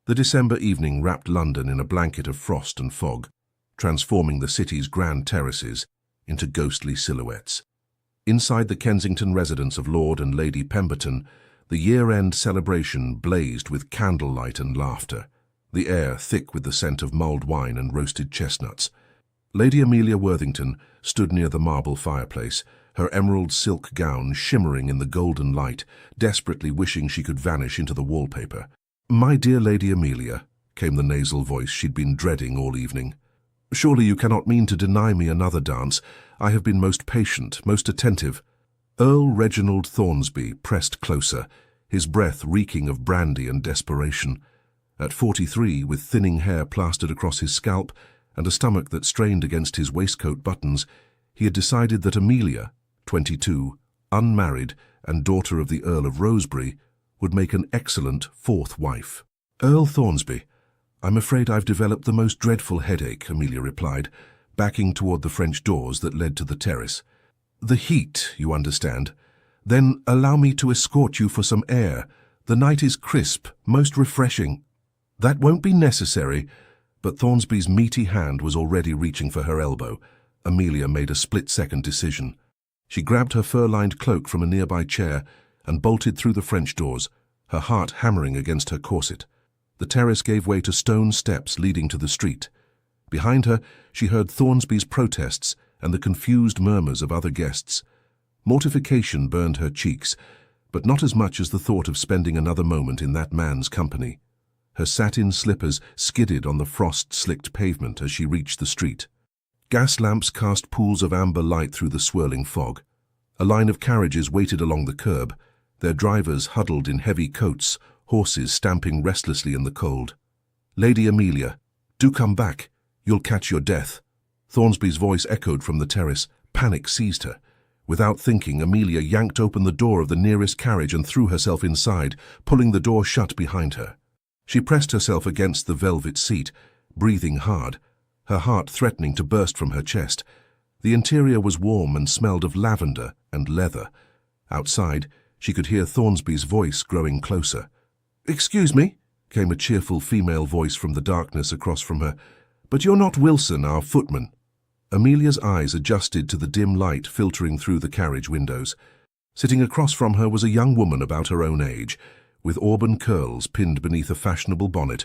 The December evening wrapped London in a blanket of frost and fog, transforming the city's grand terraces into ghostly silhouettes. Inside the Kensington residence of Lord and Lady Pemberton, the year-end celebration blazed with candlelight and laughter, the air thick with the scent of mulled wine and roasted chestnuts. Lady Amelia Worthington stood near the marble fireplace, her emerald silk gown shimmering in the golden light, desperately wishing she could vanish into the wallpaper. "My dear Lady Amelia," came the nasal voice she'd been dreading all evening. "Surely you cannot mean to deny me another dance. I have been most patient, most attentive." Earl Reginald Thornsby pressed closer, his breath reeking of brandy and desperation. At 43, with thinning hair plastered across his scalp and a stomach that strained against his waistcoat buttons, he had decided that Amelia, 22, unmarried and daughter of the Earl of Rosebery, would make an excellent fourth wife. "Earl Thornsby, I'm afraid I've developed the most dreadful headache," Amelia replied, backing toward the French doors that led to the terrace. "The heat, you understand. Then allow me to escort you for some air. The night is crisp, most refreshing." "That won't be necessary," but Thornsby's meaty hand was already reaching for her elbow. Amelia made a split-second decision. She grabbed her fur-lined cloak from a nearby chair and bolted through the French doors, her heart hammering against her corset. The terrace gave way to stone steps leading to the street. Behind her, she heard Thornsby's protests and the confused murmurs of other guests. Mortification burned her cheeks, but not as much as the thought of spending another moment in that man's company. Her satin slippers skidded on the frost-slicked pavement as she reached the street. Gas lamps cast pools of amber light through the swirling fog. A line of carriages waited along the curb, their drivers huddled in heavy coats, horses stamping restlessly in the cold. "Lady Amelia, do come back. You'll catch your death." Thornsby's voice echoed from the terrace. Panic seized her. Without thinking, Amelia yanked open the door of the nearest carriage and threw herself inside, pulling the door shut behind her. She pressed herself against the velvet seat, breathing hard, her heart threatening to burst from her chest. The interior was warm and smelled of lavender and leather. Outside, she could hear Thornsby's voice growing closer. "Excuse me," came a cheerful female voice from the darkness across from her, "but you're not Wilson, our footman." Amelia's eyes adjusted to the dim light filtering through the carriage windows. Sitting across from her was a young woman about her own age, with auburn curls pinned beneath a fashionable bonnet,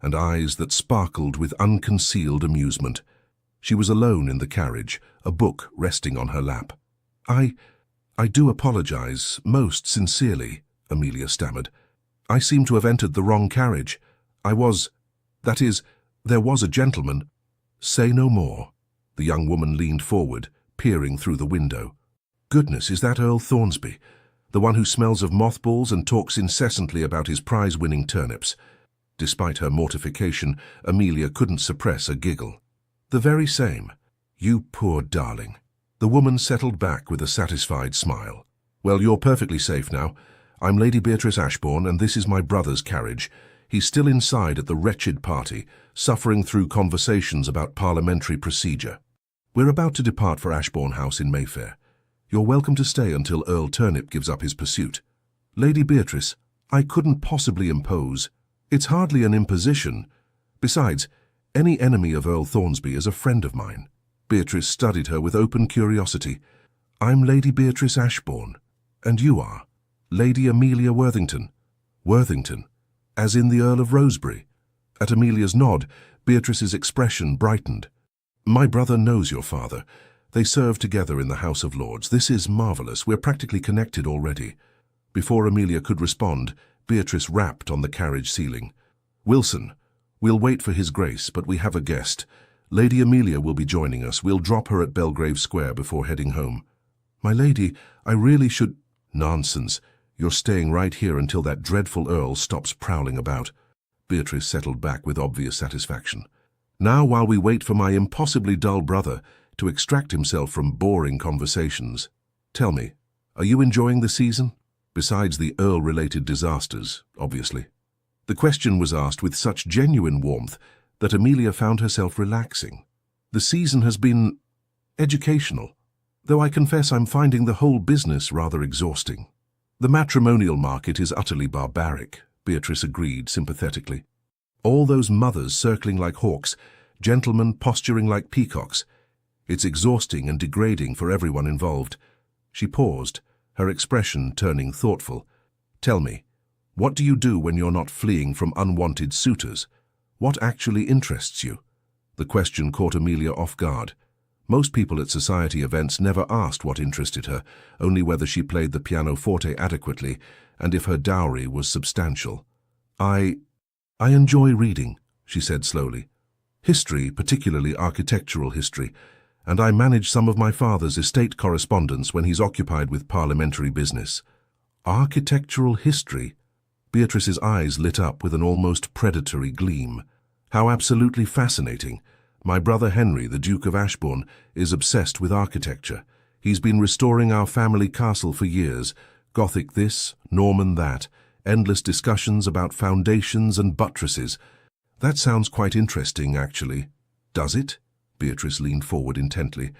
and eyes that sparkled with unconcealed amusement. She was alone in the carriage, a book resting on her lap. I do apologize, most sincerely," Amelia stammered. "I seem to have entered the wrong carriage. That is, there was a gentleman." "Say no more." The young woman leaned forward, peering through the window. "Goodness, is that Earl Thornsby, the one who smells of mothballs and talks incessantly about his prize-winning turnips?" Despite her mortification, Amelia couldn't suppress a giggle. "The very same. You poor darling." The woman settled back with a satisfied smile. "Well, you're perfectly safe now. I'm Lady Beatrice Ashbourne, and this is my brother's carriage. He's still inside at the wretched party, suffering through conversations about parliamentary procedure. We're about to depart for Ashbourne House in Mayfair. You're welcome to stay until Earl Turnip gives up his pursuit." "Lady Beatrice, I couldn't possibly impose. It's hardly an imposition. Besides, any enemy of Earl Thornsby is a friend of mine." Beatrice studied her with open curiosity. "I'm Lady Beatrice Ashbourne. And you are?" "Lady Amelia Worthington." "Worthington? As in the Earl of Rosebery?" At Amelia's nod, Beatrice's expression brightened. "My brother knows your father. They served together in the House of Lords. This is marvelous. We're practically connected already." Before Amelia could respond, Beatrice rapped on the carriage ceiling. "Wilson, we'll wait for his grace, but we have a guest. Lady Amelia will be joining us. We'll drop her at Belgrave Square before heading home." "My lady, I really should—" "Nonsense. You're staying right here until that dreadful Earl stops prowling about." Beatrice settled back with obvious satisfaction. "Now, while we wait for my impossibly dull brother to extract himself from boring conversations, tell me, are you enjoying the season? Besides the Earl-related disasters, obviously." The question was asked with such genuine warmth that Amelia found herself relaxing. "The season has been educational, though I confess I'm finding the whole business rather exhausting." "The matrimonial market is utterly barbaric," Beatrice agreed sympathetically. All those mothers circling like hawks, gentlemen posturing like peacocks. It's exhausting and degrading for everyone involved. She paused, her expression turning thoughtful. Tell me, what do you do when you're not fleeing from unwanted suitors? What actually interests you? The question caught Amelia off guard. Most people at society events never asked what interested her, only whether she played the pianoforte adequately and if her dowry was substantial. I enjoy reading, she said slowly. History, particularly architectural history, and I manage some of my father's estate correspondence when he's occupied with parliamentary business. Architectural history? Beatrice's eyes lit up with an almost predatory gleam. How absolutely fascinating. My brother Henry, the Duke of Ashbourne, is obsessed with architecture. He's been restoring our family castle for years. Gothic this, Norman that, endless discussions about foundations and buttresses. That sounds quite interesting, actually. Does it? Beatrice leaned forward intently.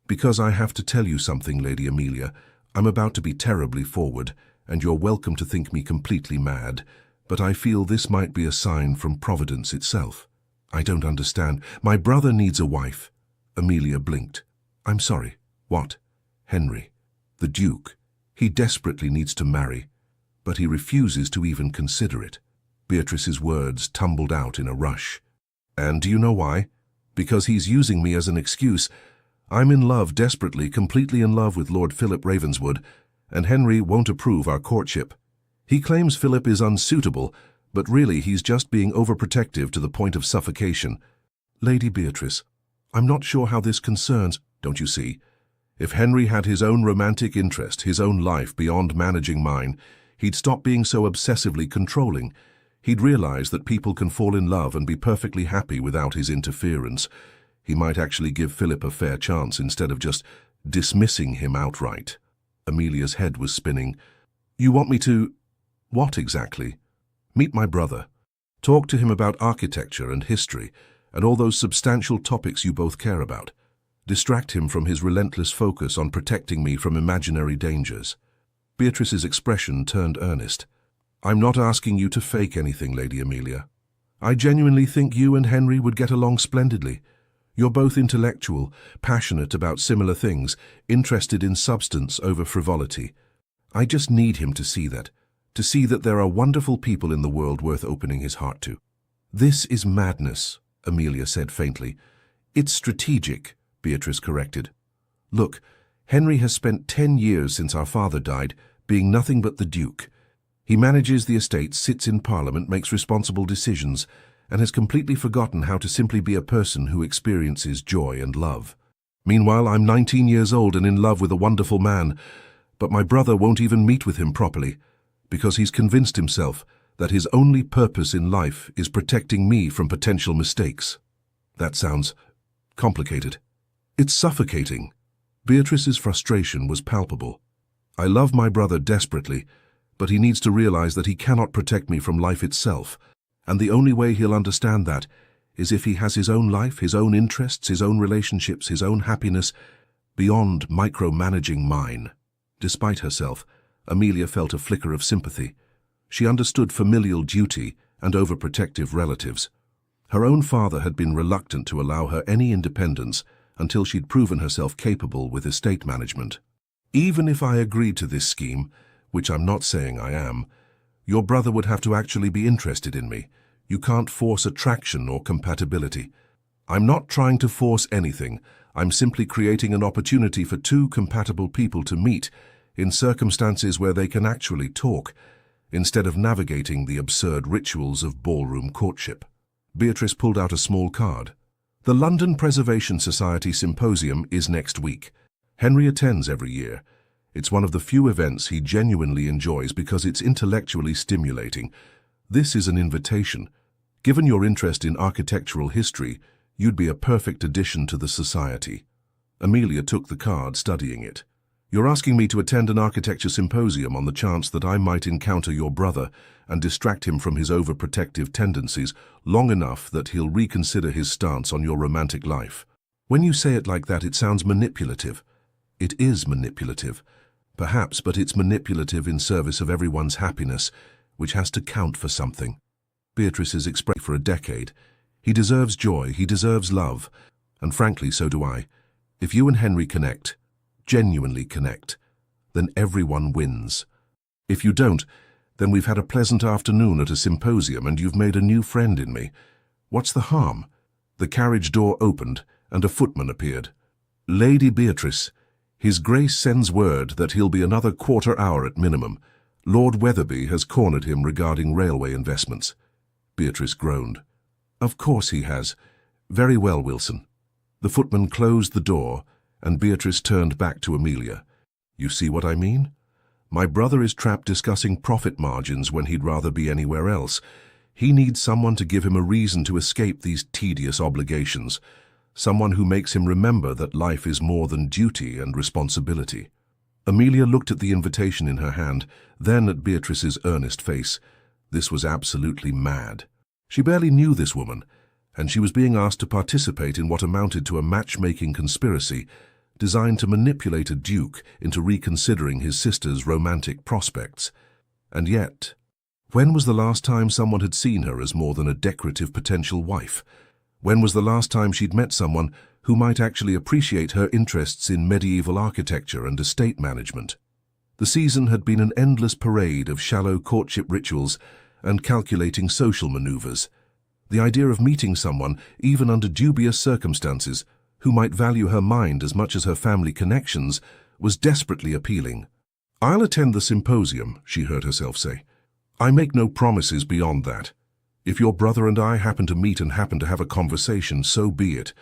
Because I have to tell you something, Lady Amelia. I'm about to be terribly forward, and you're welcome to think me completely mad, but I feel this might be a sign from Providence itself. I don't understand. My brother needs a wife. Amelia blinked. I'm sorry. What? Henry. The Duke. He desperately needs to marry, but he refuses to even consider it. Beatrice's words tumbled out in a rush. And do you know why? Because he's using me as an excuse. I'm in love desperately, completely in love with Lord Philip Ravenswood, and Henry won't approve our courtship. He claims Philip is unsuitable, but really he's just being overprotective to the point of suffocation. Lady Beatrice, I'm not sure how this concerns, don't you see? If Henry had his own romantic interest, his own life beyond managing mine, he'd stop being so obsessively controlling. He'd realize that people can fall in love and be perfectly happy without his interference. He might actually give Philip a fair chance instead of just dismissing him outright. Amelia's head was spinning. You want me to... What exactly? Meet my brother. Talk to him about architecture and history and all those substantial topics you both care about. Distract him from his relentless focus on protecting me from imaginary dangers. Beatrice's expression turned earnest. I'm not asking you to fake anything, Lady Amelia. I genuinely think you and Henry would get along splendidly. You're both intellectual, passionate about similar things, interested in substance over frivolity. I just need him to see that there are wonderful people in the world worth opening his heart to. This is madness, Amelia said faintly. It's strategic, Beatrice corrected. Look, Henry has spent 10 years since our father died, being nothing but the Duke. He manages the estate, sits in Parliament, makes responsible decisions, and has completely forgotten how to simply be a person who experiences joy and love. Meanwhile, I'm 19 years old and in love with a wonderful man, but my brother won't even meet with him properly, because he's convinced himself that his only purpose in life is protecting me from potential mistakes. That sounds complicated. It's suffocating. Beatrice's frustration was palpable. I love my brother desperately, but he needs to realize that he cannot protect me from life itself, and the only way he'll understand that is if he has his own life, his own interests, his own relationships, his own happiness, beyond micromanaging mine. Despite herself, Amelia felt a flicker of sympathy. She understood familial duty and overprotective relatives. Her own father had been reluctant to allow her any independence until she'd proven herself capable with estate management. Even if I agreed to this scheme, which I'm not saying I am, your brother would have to actually be interested in me. You can't force attraction or compatibility. I'm not trying to force anything. I'm simply creating an opportunity for two compatible people to meet in circumstances where they can actually talk, instead of navigating the absurd rituals of ballroom courtship. Beatrice pulled out a small card. The London Preservation Society Symposium is next week. Henry attends every year. It's one of the few events he genuinely enjoys because it's intellectually stimulating. This is an invitation. Given your interest in architectural history, you'd be a perfect addition to the society. Amelia took the card, studying it. You're asking me to attend an architecture symposium on the chance that I might encounter your brother and distract him from his overprotective tendencies long enough that he'll reconsider his stance on your romantic life. When you say it like that, it sounds manipulative. It is manipulative. Perhaps, but it's manipulative in service of everyone's happiness, which has to count for something. Beatrice's expression for a decade. He deserves joy, he deserves love, and frankly, so do I. If you and Henry connect, genuinely connect, then everyone wins. If you don't, then we've had a pleasant afternoon at a symposium and you've made a new friend in me. What's the harm? The carriage door opened and a footman appeared. Lady Beatrice, His Grace sends word that he'll be another quarter hour at minimum. Lord Weatherby has cornered him regarding railway investments. Beatrice groaned. Of course he has. Very well, Wilson. The footman closed the door and Beatrice turned back to Amelia. You see what I mean? My brother is trapped discussing profit margins when he'd rather be anywhere else. He needs someone to give him a reason to escape these tedious obligations, someone who makes him remember that life is more than duty and responsibility. Amelia looked at the invitation in her hand, then at Beatrice's earnest face. This was absolutely mad. She barely knew this woman, and she was being asked to participate in what amounted to a matchmaking conspiracy designed to manipulate a duke into reconsidering his sister's romantic prospects. And yet, when was the last time someone had seen her as more than a decorative potential wife? When was the last time she'd met someone who might actually appreciate her interests in medieval architecture and estate management? The season had been an endless parade of shallow courtship rituals and calculating social maneuvers. The idea of meeting someone, even under dubious circumstances, who might value her mind as much as her family connections, was desperately appealing. I'll attend the symposium, she heard herself say. I make no promises beyond that. If your brother and I happen to meet and happen to have a conversation, so be it.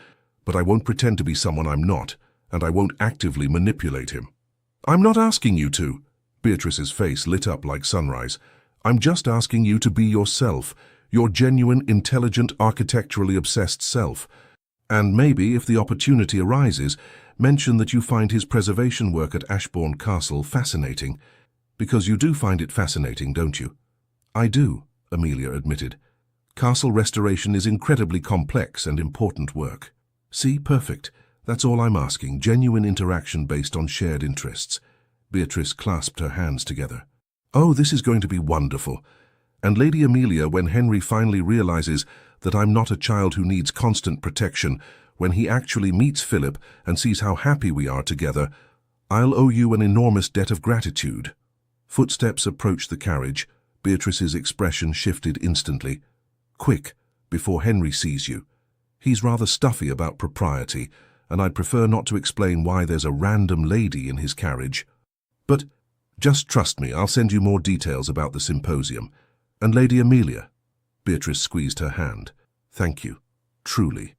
But I won't pretend to be someone I'm not, and I won't actively manipulate him. I'm not asking you to. Beatrice's face lit up like sunrise. I'm just asking you to be yourself, your genuine, intelligent, architecturally obsessed self. And maybe, if the opportunity arises, mention that you find his preservation work at Ashbourne Castle fascinating. Because you do find it fascinating, don't you? I do, Amelia admitted. Castle restoration is incredibly complex and important work. See, perfect. That's all I'm asking, genuine interaction based on shared interests. Beatrice clasped her hands together. Oh, this is going to be wonderful. And Lady Amelia, when Henry finally realizes that I'm not a child who needs constant protection, when he actually meets Philip and sees how happy we are together, I'll owe you an enormous debt of gratitude. Footsteps approached the carriage. Beatrice's expression shifted instantly. Quick, before Henry sees you. He's rather stuffy about propriety, and I'd prefer not to explain why there's a random lady in his carriage. But just trust me, I'll send you more details about the symposium. And Lady Amelia. Beatrice squeezed her hand. Thank you. Truly.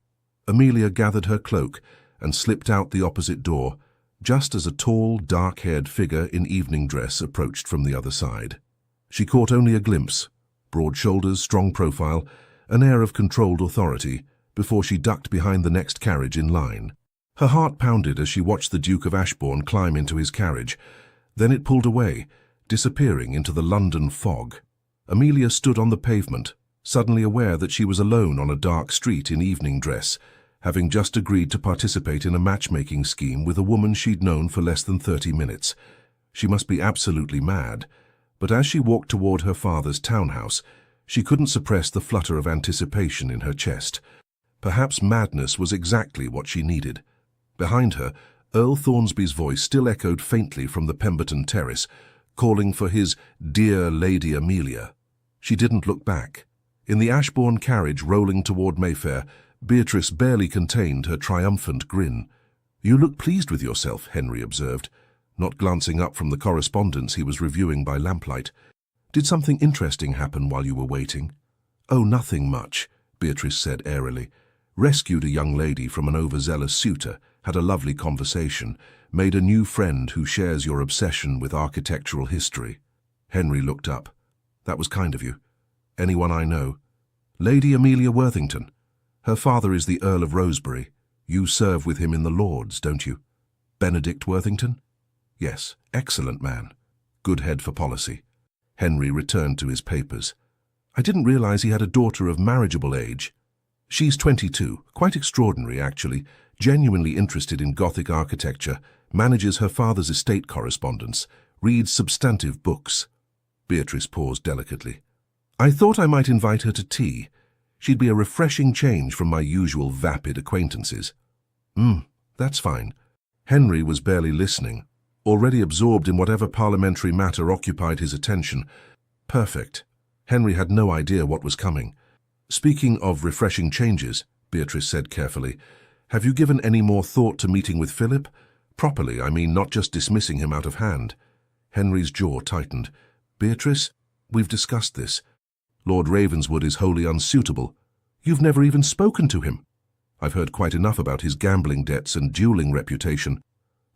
Amelia gathered her cloak and slipped out the opposite door, just as a tall, dark-haired figure in evening dress approached from the other side. She caught only a glimpse, broad shoulders, strong profile, an air of controlled authority, before she ducked behind the next carriage in line. Her heart pounded as she watched the Duke of Ashbourne climb into his carriage. Then it pulled away, disappearing into the London fog. Amelia stood on the pavement, suddenly aware that she was alone on a dark street in evening dress, having just agreed to participate in a matchmaking scheme with a woman she'd known for less than 30 minutes. She must be absolutely mad, but as she walked toward her father's townhouse, she couldn't suppress the flutter of anticipation in her chest. Perhaps madness was exactly what she needed. Behind her, Earl Thornsby's voice still echoed faintly from the Pemberton terrace, calling for his dear Lady Amelia. She didn't look back. In the Ashbourne carriage rolling toward Mayfair, Beatrice barely contained her triumphant grin. You look pleased with yourself, Henry observed, not glancing up from the correspondence he was reviewing by lamplight. Did something interesting happen while you were waiting? Oh, nothing much, Beatrice said airily. Rescued a young lady from an overzealous suitor, had a lovely conversation, made a new friend who shares your obsession with architectural history. Henry looked up. That was kind of you. Anyone I know? Lady Amelia Worthington. Her father is the Earl of Rosebery. You serve with him in the Lords, don't you? Benedict Worthington? Yes, excellent man. Good head for policy. Henry returned to his papers. I didn't realize he had a daughter of marriageable age. She's 22, quite extraordinary actually, genuinely interested in Gothic architecture, manages her father's estate correspondence, reads substantive books. Beatrice paused delicately. I thought I might invite her to tea. She'd be a refreshing change from my usual vapid acquaintances. That's fine. Henry was barely listening, already absorbed in whatever parliamentary matter occupied his attention. Perfect. Henry had no idea what was coming. Speaking of refreshing changes, Beatrice said carefully, have you given any more thought to meeting with Philip? Properly, I mean, not just dismissing him out of hand. Henry's jaw tightened. Beatrice, we've discussed this. Lord Ravenswood is wholly unsuitable. You've never even spoken to him. I've heard quite enough about his gambling debts and dueling reputation.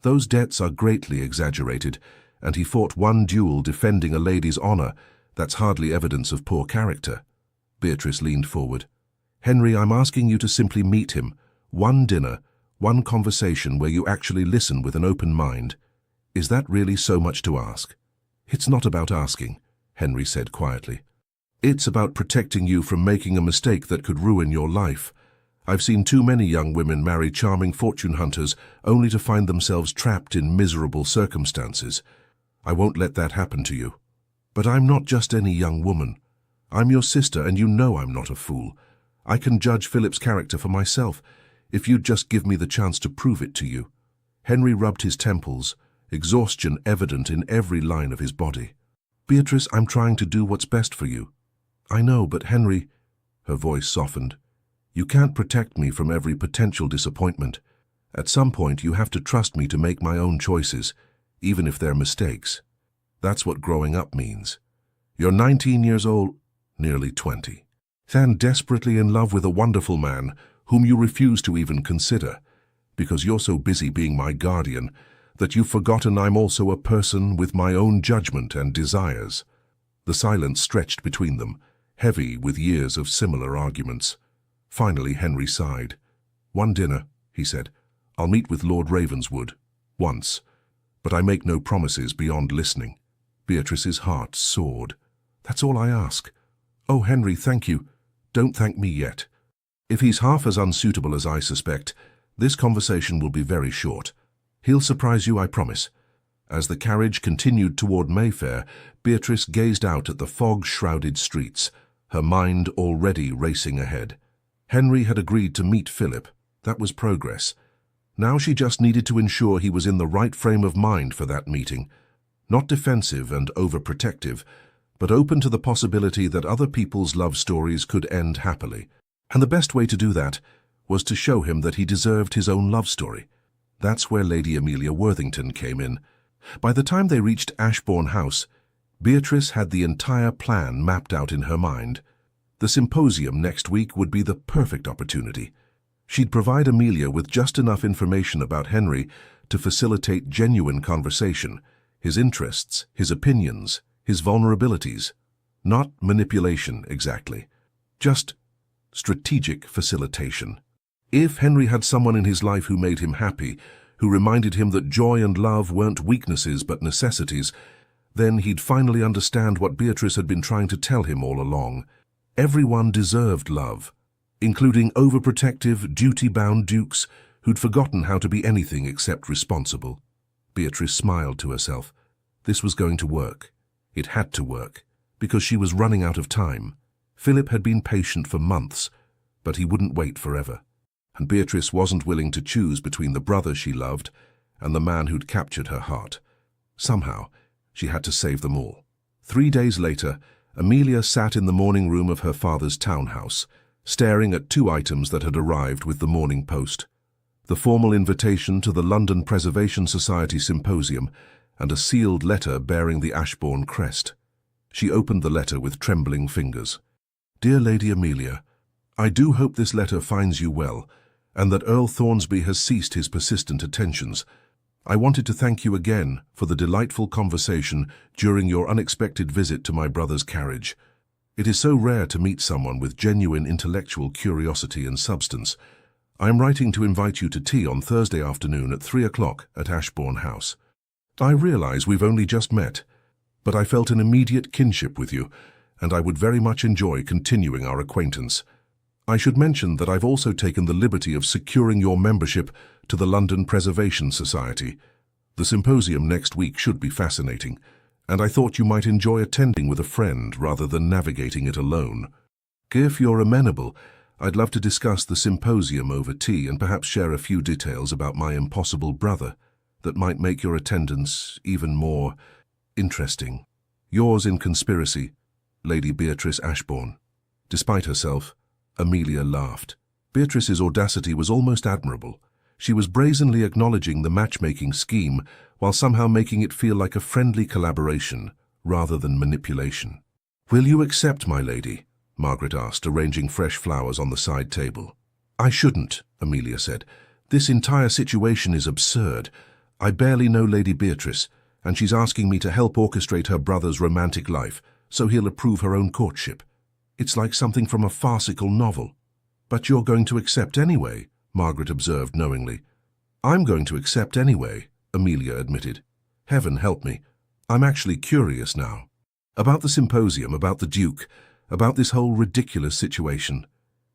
Those debts are greatly exaggerated, and he fought one duel defending a lady's honor. That's hardly evidence of poor character. Beatrice leaned forward. Henry, I'm asking you to simply meet him. One dinner, one conversation where you actually listen with an open mind. Is that really so much to ask? It's not about asking, Henry said quietly. It's about protecting you from making a mistake that could ruin your life. I've seen too many young women marry charming fortune hunters only to find themselves trapped in miserable circumstances. I won't let that happen to you. But I'm not just any young woman. I'm your sister, and you know I'm not a fool. I can judge Philip's character for myself, if you'd just give me the chance to prove it to you. Henry rubbed his temples, exhaustion evident in every line of his body. Beatrice, I'm trying to do what's best for you. I know, but Henry, her voice softened, you can't protect me from every potential disappointment. At some point, you have to trust me to make my own choices, even if they're mistakes. That's what growing up means. You're 19 years old, nearly 20, and desperately in love with a wonderful man whom you refuse to even consider, because you're so busy being my guardian that you've forgotten I'm also a person with my own judgment and desires. The silence stretched between them, heavy with years of similar arguments. Finally, Henry sighed. One dinner, he said. I'll meet with Lord Ravenswood. Once. But I make no promises beyond listening. Beatrice's heart soared. That's all I ask. Oh, Henry, thank you. Don't thank me yet. If he's half as unsuitable as I suspect, this conversation will be very short. He'll surprise you, I promise. As the carriage continued toward Mayfair, Beatrice gazed out at the fog-shrouded streets, her mind already racing ahead. Henry had agreed to meet Philip. That was progress. Now she just needed to ensure he was in the right frame of mind for that meeting. Not defensive and overprotective, but open to the possibility that other people's love stories could end happily. And the best way to do that was to show him that he deserved his own love story. That's where Lady Amelia Worthington came in. By the time they reached Ashbourne House, Beatrice had the entire plan mapped out in her mind. The symposium next week would be the perfect opportunity. She'd provide Amelia with just enough information about Henry to facilitate genuine conversation, his interests, his opinions, his vulnerabilities. Not manipulation, exactly. Just strategic facilitation. If Henry had someone in his life who made him happy, who reminded him that joy and love weren't weaknesses but necessities, then he'd finally understand what Beatrice had been trying to tell him all along. Everyone deserved love, including overprotective, duty-bound dukes who'd forgotten how to be anything except responsible. Beatrice smiled to herself. This was going to work. It had to work, because she was running out of time. Philip had been patient for months, but he wouldn't wait forever. And Beatrice wasn't willing to choose between the brother she loved and the man who'd captured her heart. Somehow, she had to save them all. 3 days later, Amelia sat in the morning room of her father's townhouse, staring at 2 items that had arrived with the Morning Post: the formal invitation to the London Preservation Society Symposium and a sealed letter bearing the Ashbourne crest. She opened the letter with trembling fingers. Dear Lady Amelia, I do hope this letter finds you well, and that Earl Thornsby has ceased his persistent attentions. I wanted to thank you again for the delightful conversation during your unexpected visit to my brother's carriage. It is so rare to meet someone with genuine intellectual curiosity and substance. I am writing to invite you to tea on Thursday afternoon at 3 o'clock at Ashbourne House. I realize we've only just met, but I felt an immediate kinship with you, and I would very much enjoy continuing our acquaintance. I should mention that I've also taken the liberty of securing your membership to the London Preservation Society. The symposium next week should be fascinating, and I thought you might enjoy attending with a friend rather than navigating it alone. If you're amenable, I'd love to discuss the symposium over tea and perhaps share a few details about my impossible brother that might make your attendance even more interesting. Yours in conspiracy, Lady Beatrice Ashbourne. Despite herself, Amelia laughed. Beatrice's audacity was almost admirable. She was brazenly acknowledging the matchmaking scheme while somehow making it feel like a friendly collaboration rather than manipulation. "Will you accept, my lady?" Margaret asked, arranging fresh flowers on the side table. "I shouldn't," Amelia said. "This entire situation is absurd. I barely know Lady Beatrice, and she's asking me to help orchestrate her brother's romantic life so he'll approve her own courtship. It's like something from a farcical novel." "But you're going to accept anyway," Margaret observed knowingly. "I'm going to accept anyway," Amelia admitted. "Heaven help me. I'm actually curious now. About the symposium, about the Duke, about this whole ridiculous situation."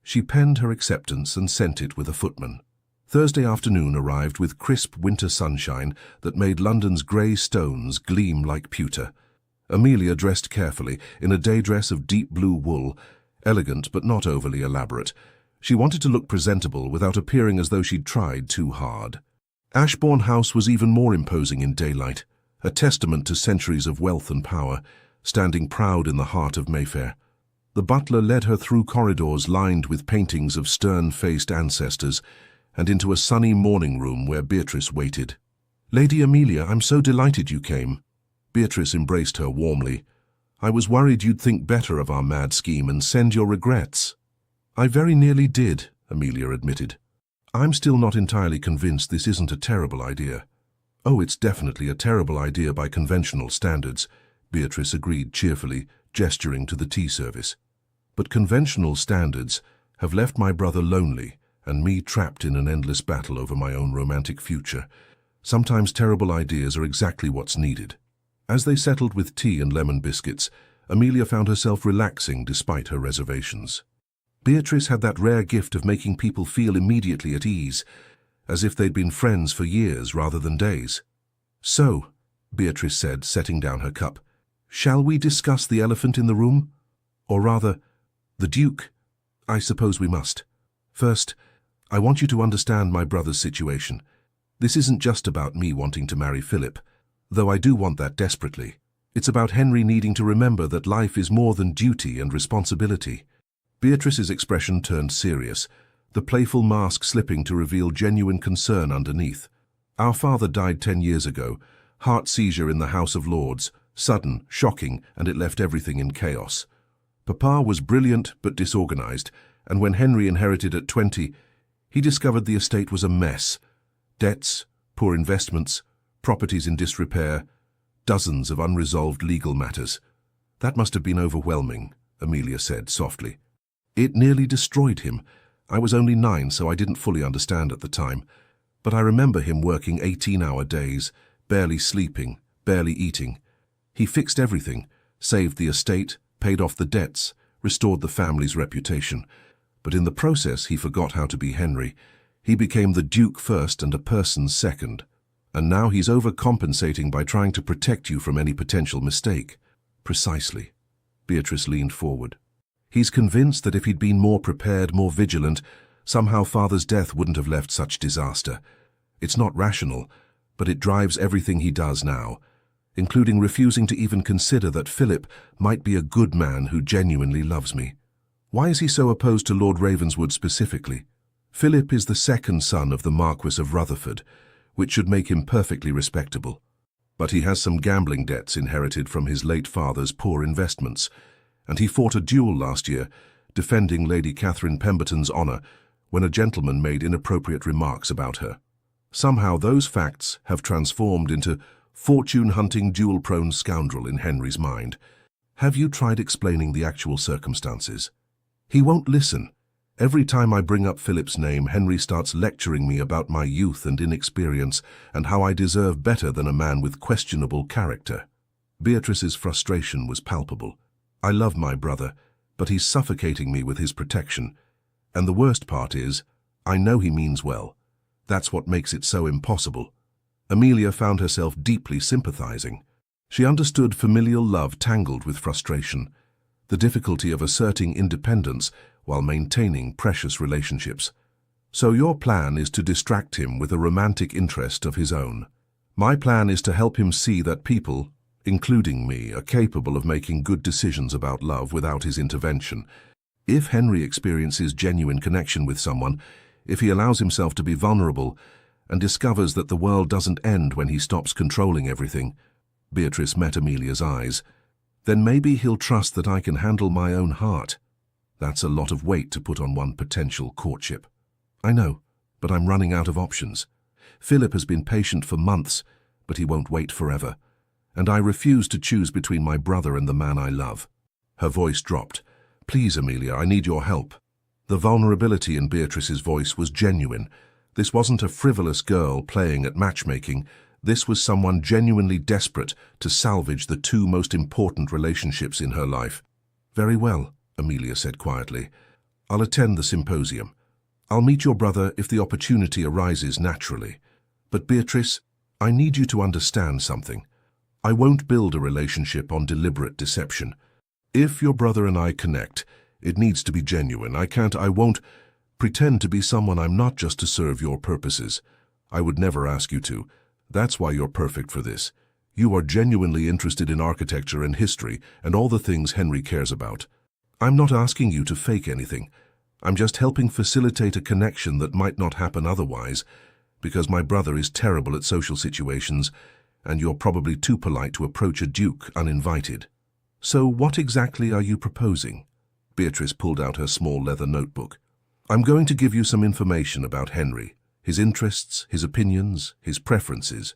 She penned her acceptance and sent it with a footman. Thursday afternoon arrived with crisp winter sunshine that made London's grey stones gleam like pewter. Amelia dressed carefully in a day dress of deep blue wool, elegant but not overly elaborate. She wanted to look presentable without appearing as though she'd tried too hard. Ashbourne House was even more imposing in daylight, a testament to centuries of wealth and power, standing proud in the heart of Mayfair. The butler led her through corridors lined with paintings of stern-faced ancestors and into a sunny morning room where Beatrice waited. "Lady Amelia, I'm so delighted you came." Beatrice embraced her warmly. "I was worried you'd think better of our mad scheme and send your regrets." "I very nearly did," Amelia admitted. "I'm still not entirely convinced this isn't a terrible idea." "Oh, it's definitely a terrible idea by conventional standards," Beatrice agreed cheerfully, gesturing to the tea service. "But conventional standards have left my brother lonely and me trapped in an endless battle over my own romantic future. Sometimes terrible ideas are exactly what's needed." As they settled with tea and lemon biscuits, Amelia found herself relaxing despite her reservations. Beatrice had that rare gift of making people feel immediately at ease, as if they'd been friends for years rather than days. "So," Beatrice said, setting down her cup, "shall we discuss the elephant in the room? Or rather, the Duke? I suppose we must. First, I want you to understand my brother's situation. This isn't just about me wanting to marry Philip, though I do want that desperately. It's about Henry needing to remember that life is more than duty and responsibility." Beatrice's expression turned serious, the playful mask slipping to reveal genuine concern underneath. "Our father died 10 years ago, heart seizure in the House of Lords, sudden, shocking, and it left everything in chaos. Papa was brilliant but disorganized, and when Henry inherited at 20, he discovered the estate was a mess. Debts, poor investments, properties in disrepair, dozens of unresolved legal matters. That must have been overwhelming," Amelia said softly. "It nearly destroyed him. I was only 9, so I didn't fully understand at the time. But I remember him working 18-hour days, barely sleeping, barely eating. He fixed everything, saved the estate, paid off the debts, restored the family's reputation. But in the process, he forgot how to be Henry. He became the Duke first and a person second. And now he's overcompensating by trying to protect you from any potential mistake." "Precisely." Beatrice leaned forward. "He's convinced that if he'd been more prepared, more vigilant, somehow Father's death wouldn't have left such disaster. It's not rational, but it drives everything he does now, including refusing to even consider that Philip might be a good man who genuinely loves me. Why is he so opposed to Lord Ravenswood specifically? Philip is the second son of the Marquis of Rutherford, which should make him perfectly respectable. But he has some gambling debts inherited from his late father's poor investments, and he fought a duel last year, defending Lady Catherine Pemberton's honour when a gentleman made inappropriate remarks about her. Somehow those facts have transformed into fortune-hunting, duel-prone scoundrel in Henry's mind. Have you tried explaining the actual circumstances? He won't listen. Every time I bring up Philip's name, Henry starts lecturing me about my youth and inexperience and how I deserve better than a man with questionable character." Beatrice's frustration was palpable. "I love my brother, but he's suffocating me with his protection. And the worst part is, I know he means well. That's what makes it so impossible." Amelia found herself deeply sympathizing. She understood familial love tangled with frustration, the difficulty of asserting independence while maintaining precious relationships. So your plan is to distract him with a romantic interest of his own. My plan is to help him see that people, including me, are capable of making good decisions about love without his intervention. If Henry experiences genuine connection with someone, if he allows himself to be vulnerable and discovers that the world doesn't end when he stops controlling everything, Beatrice met Amelia's eyes, then maybe he'll trust that I can handle my own heart. That's a lot of weight to put on one potential courtship. I know, but I'm running out of options. Philip has been patient for months, but he won't wait forever. And I refuse to choose between my brother and the man I love. Her voice dropped. Please, Amelia, I need your help. The vulnerability in Beatrice's voice was genuine. This wasn't a frivolous girl playing at matchmaking. This was someone genuinely desperate to salvage the two most important relationships in her life. Very well, Amelia said quietly. I'll attend the symposium. I'll meet your brother if the opportunity arises naturally. But Beatrice, I need you to understand something. I won't build a relationship on deliberate deception. If your brother and I connect, it needs to be genuine. I won't pretend to be someone I'm not just to serve your purposes. I would never ask you to. That's why you're perfect for this. You are genuinely interested in architecture and history and all the things Henry cares about. I'm not asking you to fake anything. I'm just helping facilitate a connection that might not happen otherwise, because my brother is terrible at social situations, and you're probably too polite to approach a duke uninvited. So what exactly are you proposing? Beatrice pulled out her small leather notebook. I'm going to give you some information about Henry, his interests, his opinions, his preferences.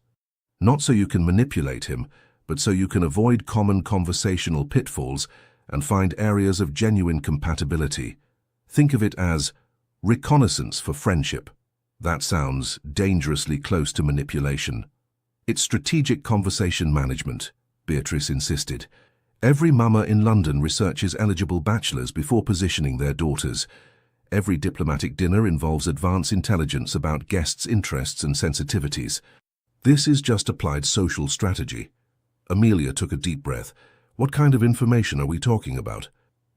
Not so you can manipulate him, but so you can avoid common conversational pitfalls and find areas of genuine compatibility. Think of it as reconnaissance for friendship. That sounds dangerously close to manipulation. It's strategic conversation management, Beatrice insisted. Every mama in London researches eligible bachelors before positioning their daughters. Every diplomatic dinner involves advance intelligence about guests' interests and sensitivities. This is just applied social strategy. Amelia took a deep breath. What kind of information are we talking about?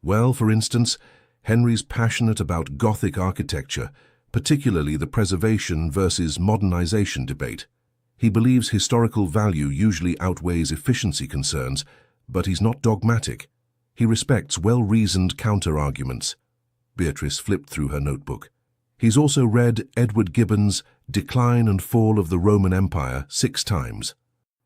Well, for instance, Henry's passionate about Gothic architecture, particularly the preservation versus modernization debate. He believes historical value usually outweighs efficiency concerns, but he's not dogmatic. He respects well-reasoned counter-arguments. Beatrice flipped through her notebook. He's also read Edward Gibbon's Decline and Fall of the Roman Empire 6 times.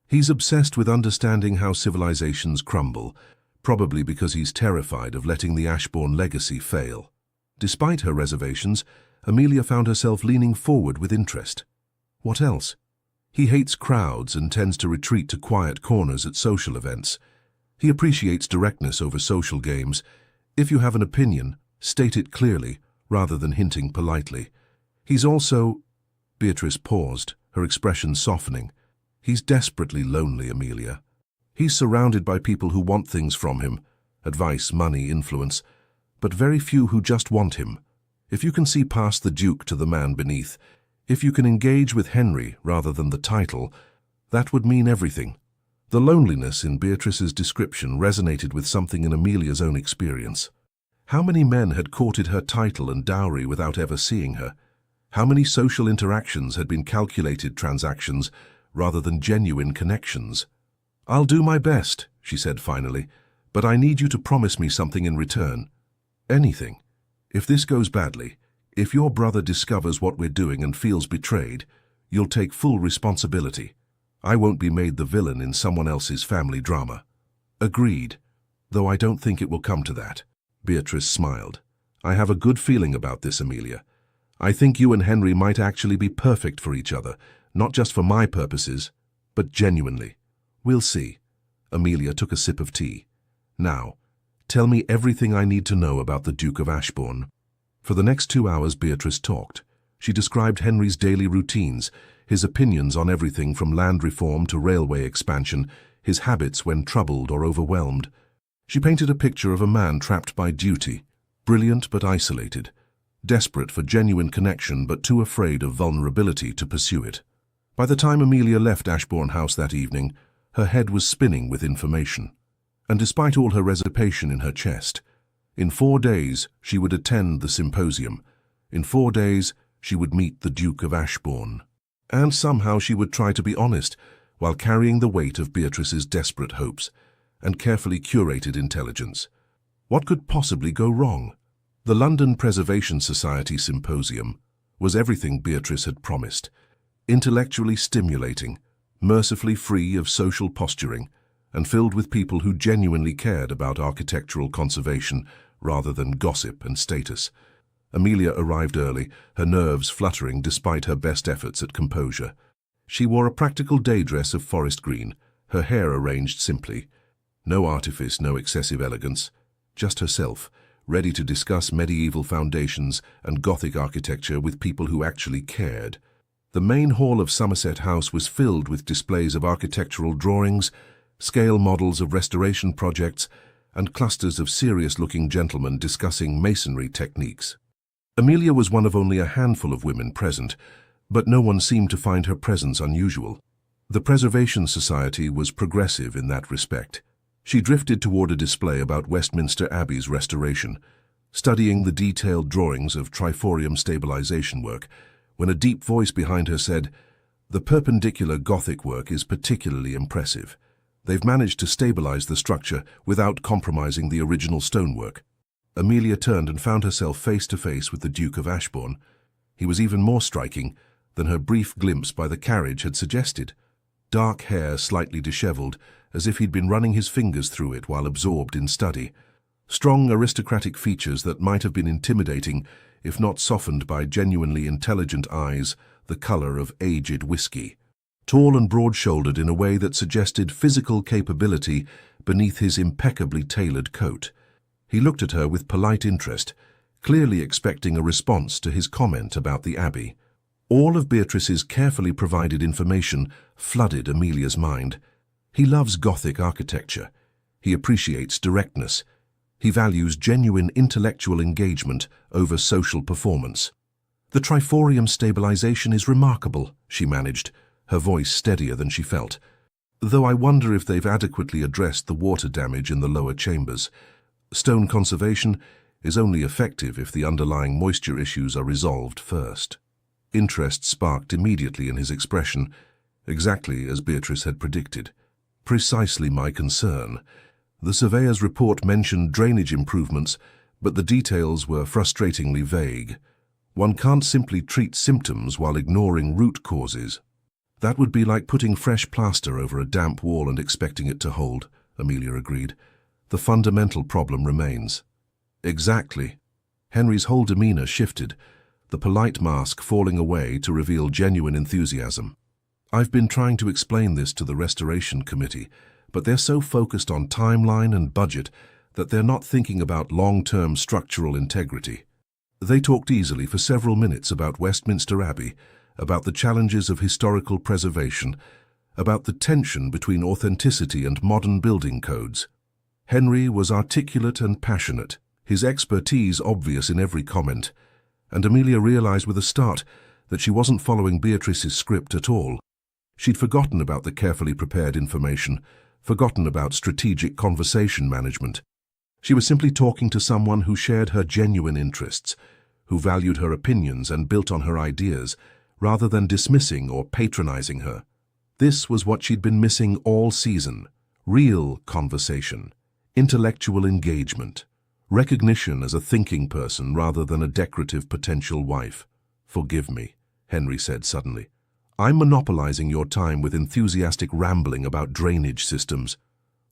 He's obsessed with understanding how civilizations crumble, probably because he's terrified of letting the Ashbourne legacy fail. Despite her reservations, Amelia found herself leaning forward with interest. What else? He hates crowds and tends to retreat to quiet corners at social events. He appreciates directness over social games. If you have an opinion, state it clearly, rather than hinting politely. He's also... Beatrice paused, her expression softening. He's desperately lonely, Amelia. He's surrounded by people who want things from him, advice, money, influence, but very few who just want him. If you can see past the duke to the man beneath, if you can engage with Henry rather than the title, that would mean everything. The loneliness in Beatrice's description resonated with something in Amelia's own experience. How many men had courted her title and dowry without ever seeing her? How many social interactions had been calculated transactions rather than genuine connections? I'll do my best, she said finally, but I need you to promise me something in return. Anything. If this goes badly, if your brother discovers what we're doing and feels betrayed, you'll take full responsibility. I won't be made the villain in someone else's family drama. Agreed, though I don't think it will come to that. Beatrice smiled. I have a good feeling about this, Amelia. I think you and Henry might actually be perfect for each other, not just for my purposes, but genuinely. We'll see. Amelia took a sip of tea. Now, tell me everything I need to know about the Duke of Ashbourne. For the next 2 hours, Beatrice talked. She described Henry's daily routines, his opinions on everything from land reform to railway expansion, his habits when troubled or overwhelmed. She painted a picture of a man trapped by duty, brilliant but isolated, desperate for genuine connection but too afraid of vulnerability to pursue it. By the time Amelia left Ashbourne House that evening, Her head was spinning with information. And despite all her reservation in her chest, in 4 days she would attend the symposium. In 4 days she would meet the Duke of Ashbourne. And somehow she would try to be honest while carrying the weight of Beatrice's desperate hopes and carefully curated intelligence. What could possibly go wrong? The London Preservation Society Symposium was everything Beatrice had promised. Intellectually stimulating, mercifully free of social posturing, and filled with people who genuinely cared about architectural conservation rather than gossip and status. Amelia arrived early, her nerves fluttering despite her best efforts at composure. She wore a practical day dress of forest green, her hair arranged simply. No artifice, no excessive elegance, just herself, ready to discuss medieval foundations and Gothic architecture with people who actually cared. The main hall of Somerset House was filled with displays of architectural drawings, scale models of restoration projects, and clusters of serious-looking gentlemen discussing masonry techniques. Amelia was one of only a handful of women present, but no one seemed to find her presence unusual. The Preservation Society was progressive in that respect. She drifted toward a display about Westminster Abbey's restoration, studying the detailed drawings of triforium stabilization work, when a deep voice behind her said, "The perpendicular Gothic work is particularly impressive. They've managed to stabilize the structure without compromising the original stonework." Amelia turned and found herself face to face with the Duke of Ashbourne. He was even more striking than her brief glimpse by the carriage had suggested. Dark hair slightly disheveled, as if he'd been running his fingers through it while absorbed in study. Strong aristocratic features that might have been intimidating if not softened by genuinely intelligent eyes, the color of aged whiskey. Tall and broad-shouldered in a way that suggested physical capability beneath his impeccably tailored coat. He looked at her with polite interest, clearly expecting a response to his comment about the Abbey. All of Beatrice's carefully provided information flooded Amelia's mind. He loves Gothic architecture. He appreciates directness. He values genuine intellectual engagement over social performance. "The triforium stabilization is remarkable," she managed, her voice steadier than she felt. "Though I wonder if they've adequately addressed the water damage in the lower chambers. Stone conservation is only effective if the underlying moisture issues are resolved first." Interest sparked immediately in his expression, exactly as Beatrice had predicted. "Precisely my concern. The surveyor's report mentioned drainage improvements, but the details were frustratingly vague. One can't simply treat symptoms while ignoring root causes." "That would be like putting fresh plaster over a damp wall and expecting it to hold," Amelia agreed. "The fundamental problem remains." "Exactly." Henry's whole demeanor shifted, the polite mask falling away to reveal genuine enthusiasm. "I've been trying to explain this to the Restoration Committee, but they're so focused on timeline and budget that they're not thinking about long-term structural integrity." They talked easily for several minutes about Westminster Abbey, about the challenges of historical preservation, about the tension between authenticity and modern building codes. Henry was articulate and passionate, his expertise obvious in every comment, and Amelia realized with a start that she wasn't following Beatrice's script at all. She'd forgotten about the carefully prepared information, forgotten about strategic conversation management. She was simply talking to someone who shared her genuine interests, who valued her opinions and built on her ideas, rather than dismissing or patronizing her. This was what she'd been missing all season: real conversation, intellectual engagement, recognition as a thinking person rather than a decorative potential wife. "Forgive me," Henry said suddenly. "I'm monopolizing your time with enthusiastic rambling about drainage systems.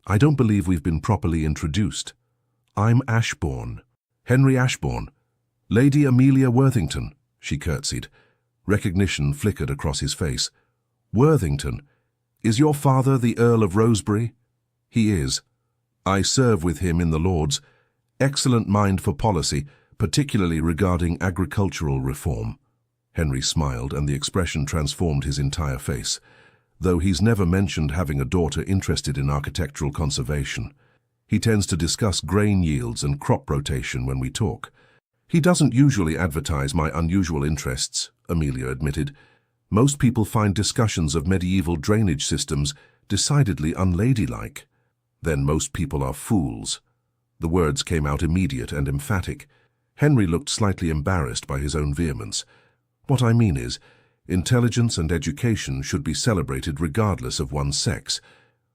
I don't believe we've been properly introduced. I'm Ashbourne, Henry Ashbourne. Lady Amelia Worthington," she curtsied. Recognition flickered across his face. "Worthington? Is your father the Earl of Rosebery?" "He is. I serve with him in the Lords. Excellent mind for policy, particularly regarding agricultural reform." Henry smiled, and the expression transformed his entire face, though he's never mentioned having a daughter interested in architectural conservation. He tends to discuss grain yields and crop rotation when we talk. "He doesn't usually advertise my unusual interests," Amelia admitted. "Most people find discussions of medieval drainage systems Decidedly unladylike. Then most people are fools. The words came out immediate and emphatic. Henry looked slightly embarrassed by his own vehemence. What I mean is, intelligence and education should be celebrated regardless of one's sex.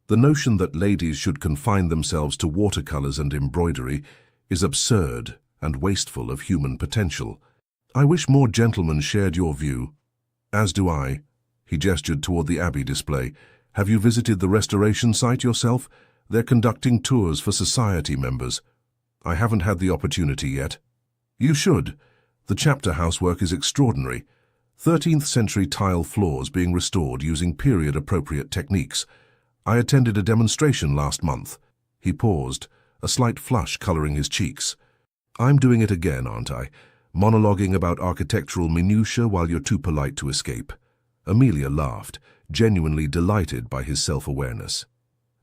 The notion that ladies should confine themselves to watercolors and embroidery is absurd and wasteful of human potential. I wish more gentlemen shared your view. As do I. He gestured toward the Abbey display. Have you visited the restoration site yourself? They're conducting tours for society members. I haven't had the opportunity yet. You should. The chapter house work is extraordinary. 13th century tile floors being restored using period-appropriate techniques. I attended a demonstration last month. He paused, a slight flush coloring his cheeks. I'm doing it again, aren't I? Monologuing about architectural minutiae while you're too polite to escape. Amelia laughed, genuinely delighted by his self-awareness.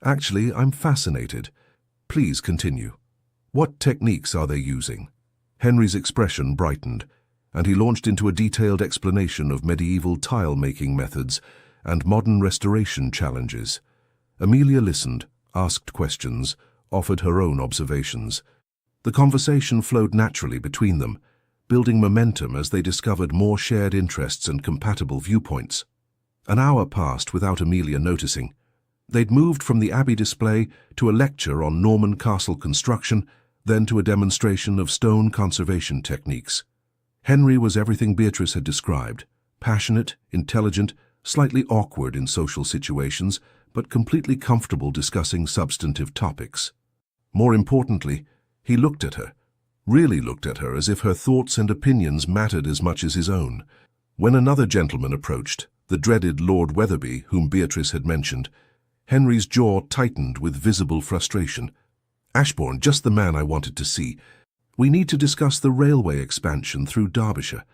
Actually, I'm fascinated. Please continue. What techniques are they using? Henry's expression brightened, and he launched into a detailed explanation of medieval tile-making methods and modern restoration challenges. Amelia listened, asked questions, offered her own observations. The conversation flowed naturally between them, building momentum as they discovered more shared interests and compatible viewpoints. An hour passed without Amelia noticing. They'd moved from the Abbey display to a lecture on Norman castle construction, then to a demonstration of stone conservation techniques. Henry was everything Beatrice had described: passionate, intelligent, slightly awkward in social situations, but completely comfortable discussing substantive topics. More importantly, he looked at her, really looked at her as if her thoughts and opinions mattered as much as his own. When another gentleman approached, the dreaded Lord Wetherby, whom Beatrice had mentioned, Henry's jaw tightened with visible frustration. Ashbourne, just the man I wanted to see. We need to discuss the railway expansion through Derbyshire.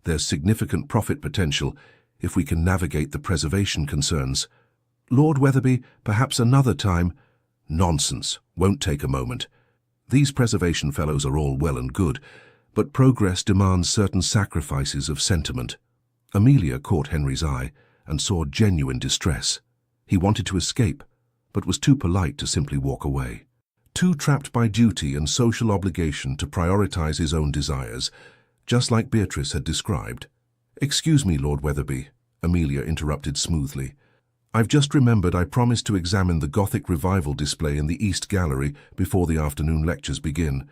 There's significant profit potential if we can navigate the preservation concerns. Lord Wetherby, perhaps another time. Nonsense, won't take a moment. These preservation fellows are all well and good, but progress demands certain sacrifices of sentiment. Amelia caught Henry's eye and saw genuine distress. He wanted to escape, but was too polite to simply walk away. Too trapped by duty and social obligation to prioritize his own desires, just like Beatrice had described. "Excuse me, Lord Wetherby," Amelia interrupted smoothly. "I've just remembered I promised to examine the Gothic Revival display in the East Gallery before the afternoon lectures begin.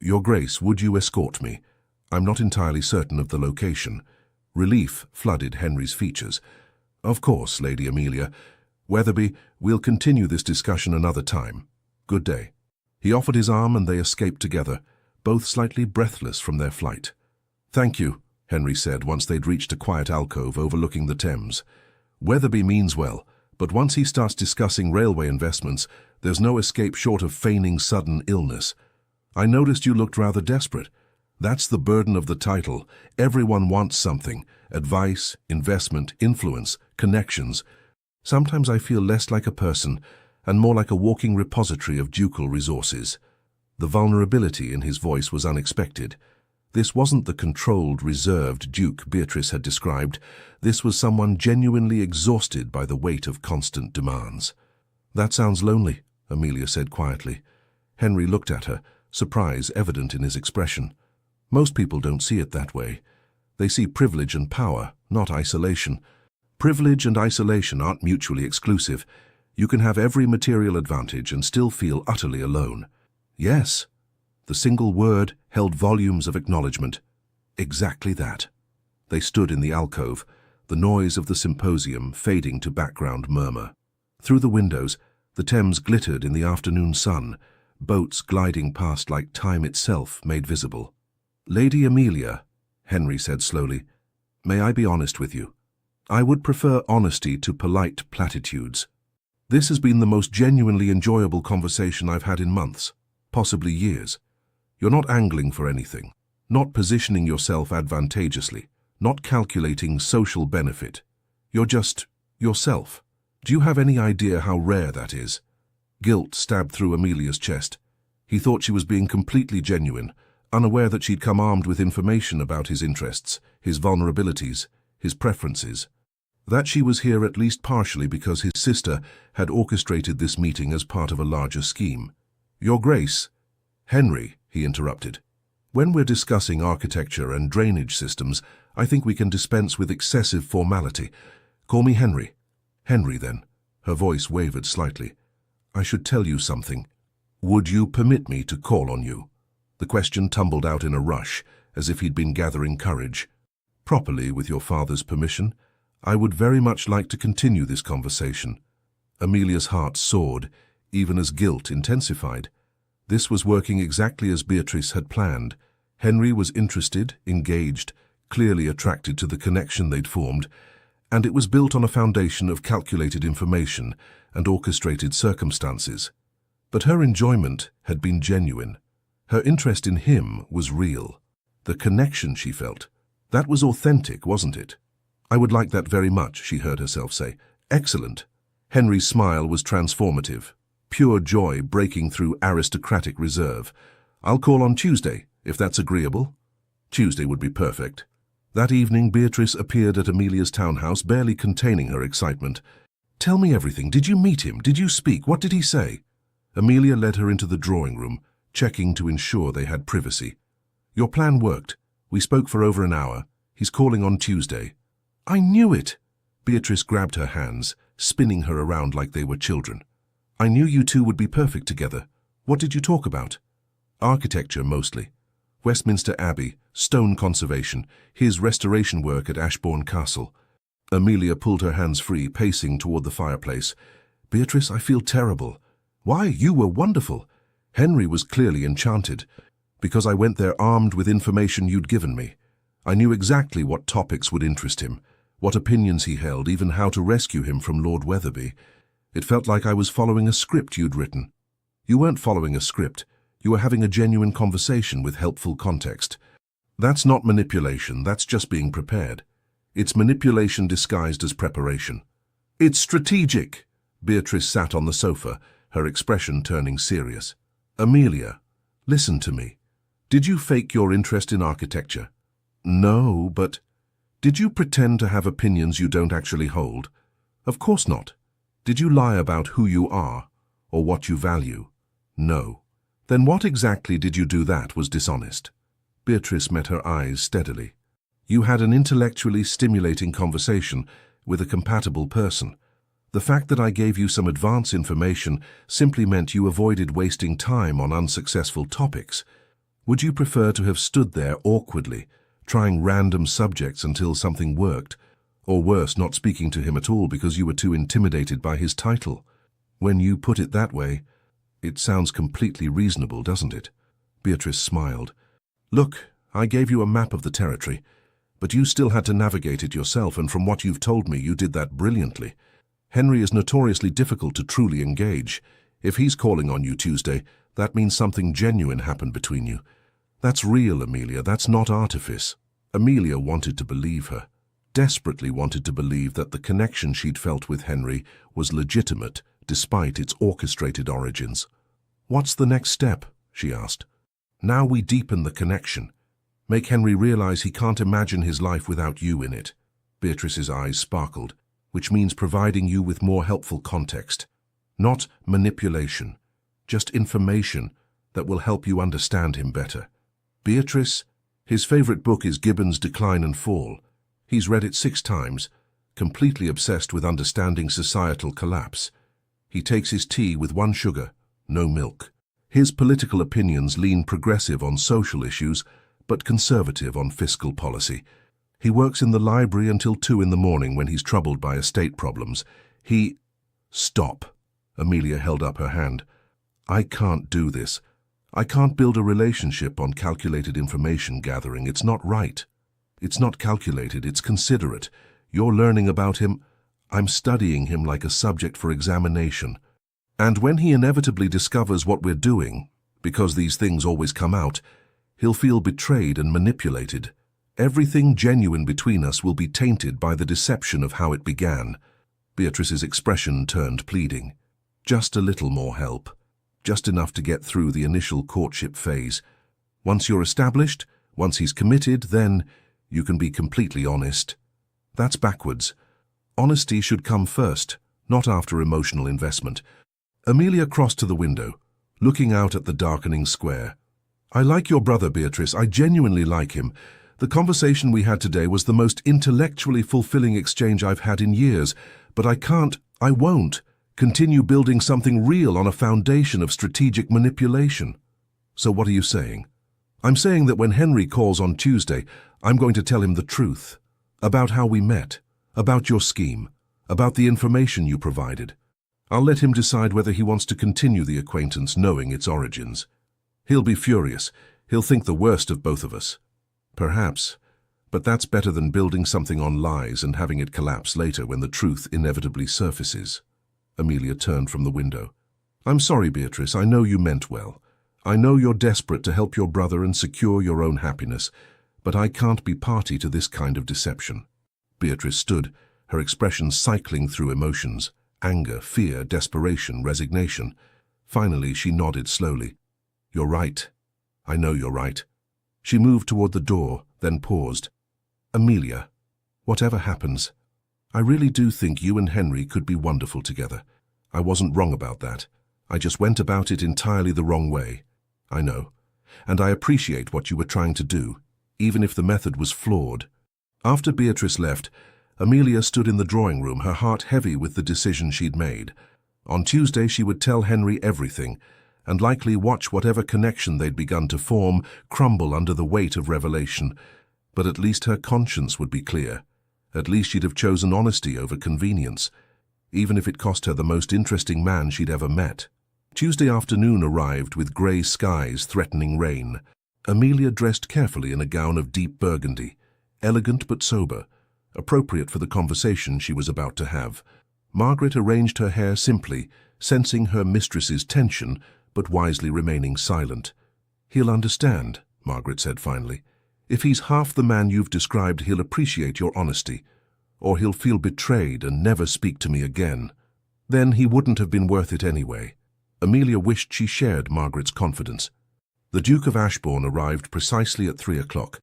Your Grace, would you escort me? I'm not entirely certain of the location." Relief flooded Henry's features. "Of course, Lady Amelia. Wetherby, we'll continue this discussion another time. Good day." He offered his arm and they escaped together, both slightly breathless from their flight. "Thank you," Henry said once they'd reached a quiet alcove overlooking the Thames. "Wetherby means well, but once he starts discussing railway investments, there's no escape short of feigning sudden illness. I noticed you looked rather desperate. That's the burden of the title. Everyone wants something: advice, investment, influence, connections. Sometimes I feel less like a person and more like a walking repository of ducal resources." The vulnerability in his voice was unexpected. This wasn't the controlled, reserved Duke Beatrice had described. This was someone genuinely exhausted by the weight of constant demands. "That sounds lonely," Amelia said quietly. Henry looked at her, surprise evident in his expression. Most people don't see it that way. They see privilege and power, not isolation. Privilege and isolation aren't mutually exclusive. You can have every material advantage and still feel utterly alone. Yes. The single word held volumes of acknowledgement. Exactly that. They stood in the alcove, the noise of the symposium fading to background murmur. Through the windows, the Thames glittered in the afternoon sun, boats gliding past like time itself made visible. "Lady Amelia," Henry said slowly, "may I be honest with you? I would prefer honesty to polite platitudes. This has been the most genuinely enjoyable conversation I've had in months, possibly years. You're not angling for anything, not positioning yourself advantageously, not calculating social benefit. You're just yourself. Do you have any idea how rare that is?" Guilt stabbed through Amelia's chest. He thought she was being completely genuine, unaware that she'd come armed with information about his interests, his vulnerabilities, his preferences. That she was here at least partially because his sister had orchestrated this meeting as part of a larger scheme. Your Grace. Henry, he interrupted. When we're discussing architecture and drainage systems, I think we can dispense with excessive formality. Call me Henry. Henry, then. Her voice wavered slightly. I should tell you something. Would you permit me to call on you? The question tumbled out in a rush, as if he'd been gathering courage. Properly, with your father's permission. I would very much like to continue this conversation. Amelia's heart soared, even as guilt intensified. This was working exactly as Beatrice had planned. Henry was interested, engaged, clearly attracted to the connection they'd formed, and it was built on a foundation of calculated information and orchestrated circumstances. But her enjoyment had been genuine. Her interest in him was real. The connection she felt, that was authentic, wasn't it? I would like that very much, she heard herself say. Excellent. Henry's smile was transformative, pure joy breaking through aristocratic reserve. I'll call on Tuesday, if that's agreeable. Tuesday would be perfect. That evening, Beatrice appeared at Amelia's townhouse, barely containing her excitement. Tell me everything. Did you meet him? Did you speak? What did he say? Amelia led her into the drawing room, checking to ensure they had privacy. Your plan worked. We spoke for over an hour. He's calling on Tuesday. I knew it. Beatrice grabbed her hands, spinning her around like they were children. I knew you two would be perfect together. What did you talk about? Architecture, mostly. Westminster Abbey, stone conservation, his restoration work at Ashbourne Castle. Amelia pulled her hands free, pacing toward the fireplace. Beatrice, I feel terrible. Why, you were wonderful. Henry was clearly enchanted, because I went there armed with information you'd given me. I knew exactly what topics would interest him, what opinions he held, even how to rescue him from Lord Weatherby. It felt like I was following a script you'd written. You weren't following a script. You were having a genuine conversation with helpful context. That's not manipulation, that's just being prepared. It's manipulation disguised as preparation. It's strategic. Beatrice sat on the sofa, her expression turning serious. Amelia, listen to me. Did you fake your interest in architecture? No, but did you pretend to have opinions you don't actually hold? Of course not. Did you lie about who you are or what you value? No. Then what exactly did you do that was dishonest? Beatrice met her eyes steadily. You had an intellectually stimulating conversation with a compatible person. The fact that I gave you some advance information simply meant you avoided wasting time on unsuccessful topics. Would you prefer to have stood there awkwardly, trying random subjects until something worked, or worse, not speaking to him at all because you were too intimidated by his title? When you put it that way, it sounds completely reasonable, doesn't it? Beatrice smiled. Look, I gave you a map of the territory, but you still had to navigate it yourself, and from what you've told me, you did that brilliantly. Henry is notoriously difficult to truly engage. If he's calling on you Tuesday, that means something genuine happened between you. That's real, Amelia, that's not artifice. Amelia wanted to believe her, desperately wanted to believe that the connection she'd felt with Henry was legitimate, despite its orchestrated origins. What's the next step? She asked. Now we deepen the connection. Make Henry realize he can't imagine his life without you in it. Beatrice's eyes sparkled, which means providing you with more helpful context. Not manipulation, just information that will help you understand him better. Beatrice, his favorite book is Gibbon's Decline and Fall. He's read it 6 times, completely obsessed with understanding societal collapse. He takes his tea with 1 sugar, no milk. His political opinions lean progressive on social issues, but conservative on fiscal policy. He works in the library until 2 in the morning when he's troubled by estate problems. Stop. Amelia held up her hand. I can't do this. I can't build a relationship on calculated information gathering. It's not right. It's not calculated, it's considerate. You're learning about him. I'm studying him like a subject for examination. And when he inevitably discovers what we're doing, because these things always come out, he'll feel betrayed and manipulated. Everything genuine between us will be tainted by the deception of how it began. Beatrice's expression turned pleading. Just a little more help. Just enough to get through the initial courtship phase. Once you're established, once he's committed, then you can be completely honest. That's backwards. Honesty should come first, not after emotional investment. Amelia crossed to the window, looking out at the darkening square. I like your brother, Beatrice. I genuinely like him. The conversation we had today was the most intellectually fulfilling exchange I've had in years, but I won't continue building something real on a foundation of strategic manipulation. So what are you saying? I'm saying that when Henry calls on Tuesday, I'm going to tell him the truth. About how we met, about your scheme, about the information you provided. I'll let him decide whether he wants to continue the acquaintance knowing its origins. He'll be furious. He'll think the worst of both of us. Perhaps. But that's better than building something on lies and having it collapse later when the truth inevitably surfaces. Amelia turned from the window. I'm sorry, Beatrice. I know you meant well. I know you're desperate to help your brother and secure your own happiness, but I can't be party to this kind of deception. Beatrice stood, her expression cycling through emotions: anger, fear, desperation, resignation. Finally, she nodded slowly. You're right. I know you're right. She moved toward the door, then paused. Amelia, whatever happens, I really do think you and Henry could be wonderful together. I wasn't wrong about that. I just went about it entirely the wrong way. I know. And I appreciate what you were trying to do, even if the method was flawed. After Beatrice left, Amelia stood in the drawing room, her heart heavy with the decision she'd made. On Tuesday she would tell Henry everything, and likely watch whatever connection they'd begun to form crumble under the weight of revelation. But at least her conscience would be clear. At least she'd have chosen honesty over convenience, even if it cost her the most interesting man she'd ever met. Tuesday afternoon arrived with grey skies threatening rain. Amelia dressed carefully in a gown of deep burgundy, elegant but sober, appropriate for the conversation she was about to have. Margaret arranged her hair simply, sensing her mistress's tension, but wisely remaining silent. He'll understand, Margaret said finally. If he's half the man you've described, he'll appreciate your honesty, or he'll feel betrayed and never speak to me again. Then he wouldn't have been worth it anyway. Amelia wished she shared Margaret's confidence. The Duke of Ashbourne arrived precisely at 3 o'clock,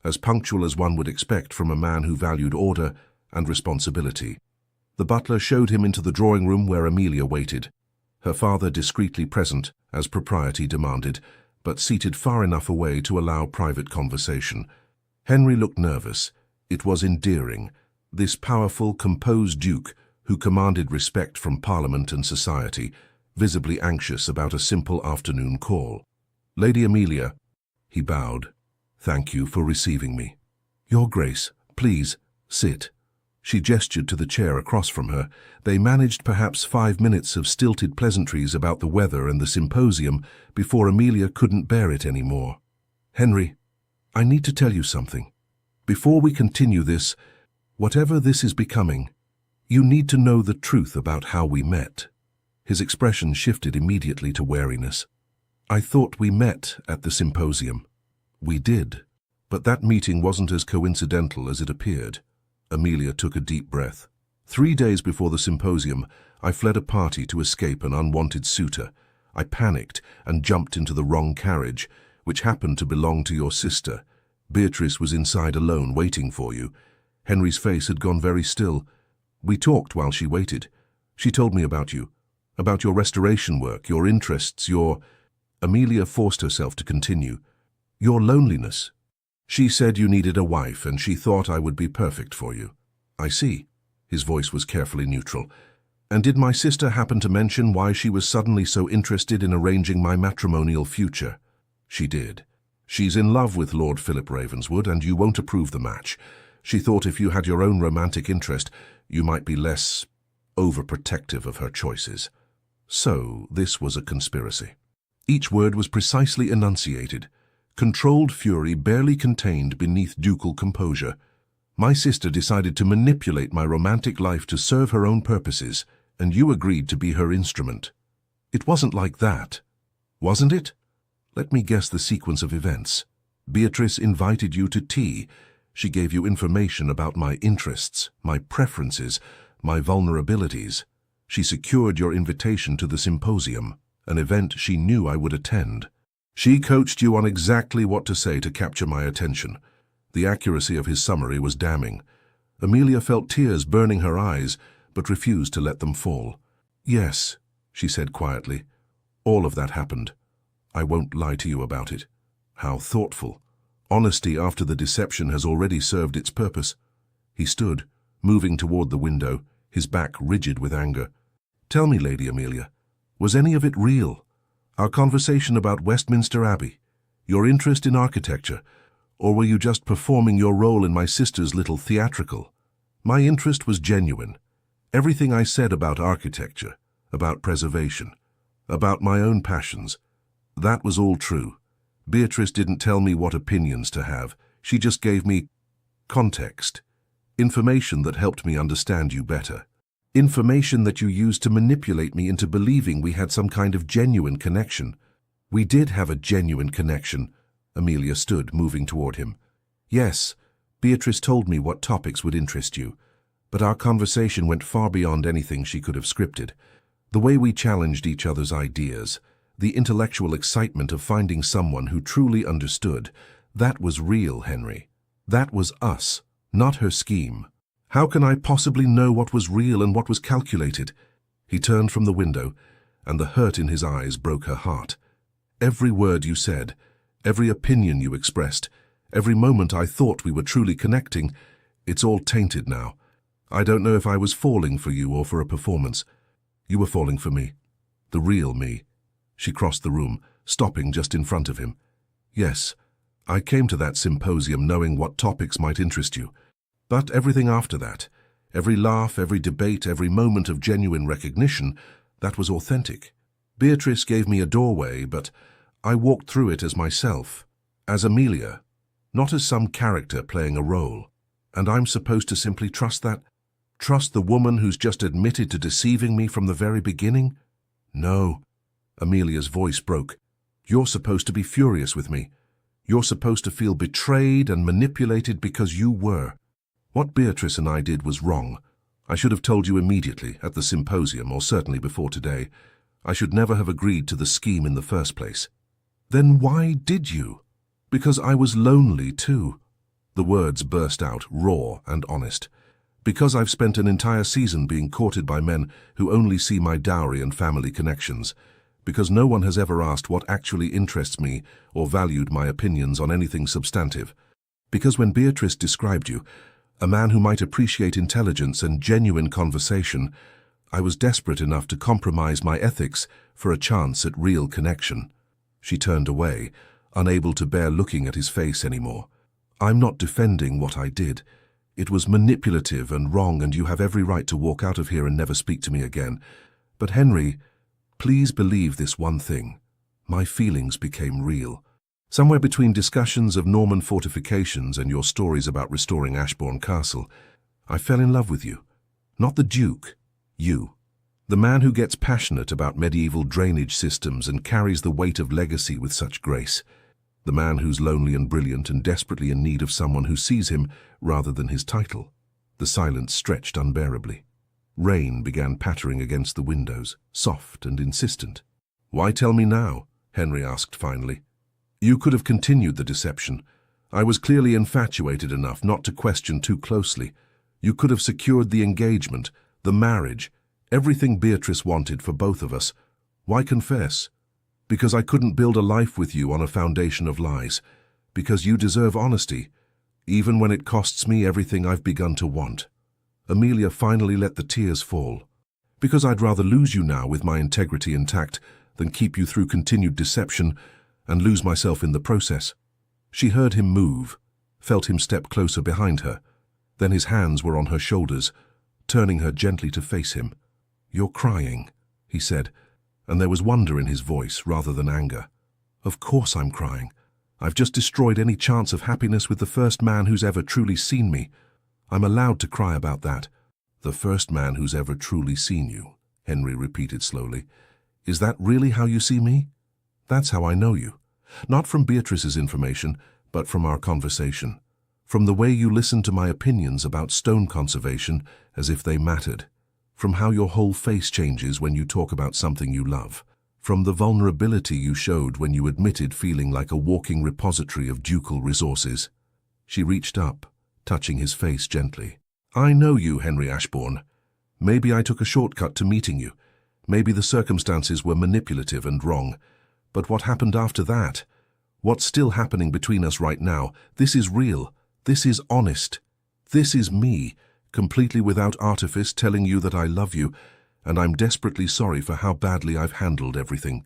as punctual as one would expect from a man who valued order and responsibility. The butler showed him into the drawing room where Amelia waited, her father discreetly present, as propriety demanded, but seated far enough away to allow private conversation. Henry looked nervous. It was endearing, this powerful, composed duke who commanded respect from Parliament and society, visibly anxious about a simple afternoon call. Lady Amelia, he bowed. Thank you for receiving me. Your Grace, please, sit. She gestured to the chair across from her. They managed perhaps 5 minutes of stilted pleasantries about the weather and the symposium before Amelia couldn't bear it anymore. Henry, I need to tell you something. Before we continue this, whatever this is becoming, you need to know the truth about how we met. His expression shifted immediately to wariness. I thought we met at the symposium. We did, but that meeting wasn't as coincidental as it appeared. Amelia took a deep breath. 3 days before the symposium, I fled a party to escape an unwanted suitor. I panicked and jumped into the wrong carriage, which happened to belong to your sister. Beatrice was inside alone waiting for you. Henry's face had gone very still. We talked while she waited. She told me about you, about your restoration work, your interests, your... Amelia forced herself to continue. Your loneliness. She said you needed a wife, and she thought I would be perfect for you. I see. His voice was carefully neutral. And did my sister happen to mention why she was suddenly so interested in arranging my matrimonial future? She did. She's in love with Lord Philip Ravenswood, and you won't approve the match. She thought if you had your own romantic interest, you might be less overprotective of her choices. So, this was a conspiracy. Each word was precisely enunciated. Controlled fury barely contained beneath ducal composure. My sister decided to manipulate my romantic life to serve her own purposes, and you agreed to be her instrument. It wasn't like that, wasn't it? Let me guess the sequence of events. Beatrice invited you to tea. She gave you information about my interests, my preferences, my vulnerabilities. She secured your invitation to the symposium, an event she knew I would attend. She coached you on exactly what to say to capture my attention. The accuracy of his summary was damning. Amelia felt tears burning her eyes, but refused to let them fall. "Yes," she said quietly. "All of that happened. I won't lie to you about it." How thoughtful. Honesty after the deception has already served its purpose. He stood, moving toward the window, his back rigid with anger. "Tell me, Lady Amelia, was any of it real? Our conversation about Westminster Abbey, your interest in architecture, or were you just performing your role in my sister's little theatrical? My interest was genuine. Everything I said about architecture, about preservation, about my own passions, that was all true. Beatrice didn't tell me what opinions to have. She just gave me context, information that helped me understand you better. Information that you used to manipulate me into believing we had some kind of genuine connection." "We did have a genuine connection." Amelia stood, moving toward him. "Yes, Beatrice told me what topics would interest you, but our conversation went far beyond anything she could have scripted. The way we challenged each other's ideas, the intellectual excitement of finding someone who truly understood, that was real, Henry. That was us, not her scheme. How can I possibly know what was real and what was calculated?" He turned from the window, and the hurt in his eyes broke her heart. "Every word you said, every opinion you expressed, every moment I thought we were truly connecting, it's all tainted now. I don't know if I was falling for you or for a performance. You were falling for me, the real me." She crossed the room, stopping just in front of him. "Yes, I came to that symposium knowing what topics might interest you. But everything after that, every laugh, every debate, every moment of genuine recognition, that was authentic. Beatrice gave me a doorway, but I walked through it as myself, as Amelia, not as some character playing a role. And I'm supposed to simply trust that? Trust the woman who's just admitted to deceiving me from the very beginning? No." Amelia's voice broke. "You're supposed to be furious with me. You're supposed to feel betrayed and manipulated because you were. What Beatrice and I did was wrong. I should have told you immediately, at the symposium, or certainly before today. I should never have agreed to the scheme in the first place." "Then why did you?" "Because I was lonely too." The words burst out, raw and honest. "Because I've spent an entire season being courted by men who only see my dowry and family connections. Because no one has ever asked what actually interests me or valued my opinions on anything substantive. Because when Beatrice described you, a man who might appreciate intelligence and genuine conversation, I was desperate enough to compromise my ethics for a chance at real connection." She turned away, unable to bear looking at his face anymore. "I'm not defending what I did. It was manipulative and wrong, and you have every right to walk out of here and never speak to me again. But Henry, please believe this one thing. My feelings became real. Somewhere between discussions of Norman fortifications and your stories about restoring Ashbourne Castle, I fell in love with you. Not the Duke, you. The man who gets passionate about medieval drainage systems and carries the weight of legacy with such grace. The man who's lonely and brilliant and desperately in need of someone who sees him rather than his title." The silence stretched unbearably. Rain began pattering against the windows, soft and insistent. "Why tell me now?" Henry asked finally. "You could have continued the deception. I was clearly infatuated enough not to question too closely. You could have secured the engagement, the marriage, everything Beatrice wanted for both of us. Why confess? Because I couldn't build a life with you on a foundation of lies. Because you deserve honesty, even when it costs me everything I've begun to want." Amelia finally let the tears fall. "Because I'd rather lose you now with my integrity intact than keep you through continued deception and lose myself in the process." She heard him move, felt him step closer behind her. Then his hands were on her shoulders, turning her gently to face him. "You're crying," he said, and there was wonder in his voice rather than anger. "Of course I'm crying. I've just destroyed any chance of happiness with the first man who's ever truly seen me. I'm allowed to cry about that." "The first man who's ever truly seen you," Henry repeated slowly. "Is that really how you see me?" "That's how I know you. Not from Beatrice's information, but from our conversation. From the way you listened to my opinions about stone conservation as if they mattered. From how your whole face changes when you talk about something you love. From the vulnerability you showed when you admitted feeling like a walking repository of ducal resources." She reached up, touching his face gently. I know you, Henry Ashbourne. Maybe I took a shortcut to meeting you. Maybe the circumstances were manipulative and wrong. But what happened after that? What's still happening between us right now? This is real. This is honest. This is me, completely without artifice, telling you that I love you, and I'm desperately sorry for how badly I've handled everything.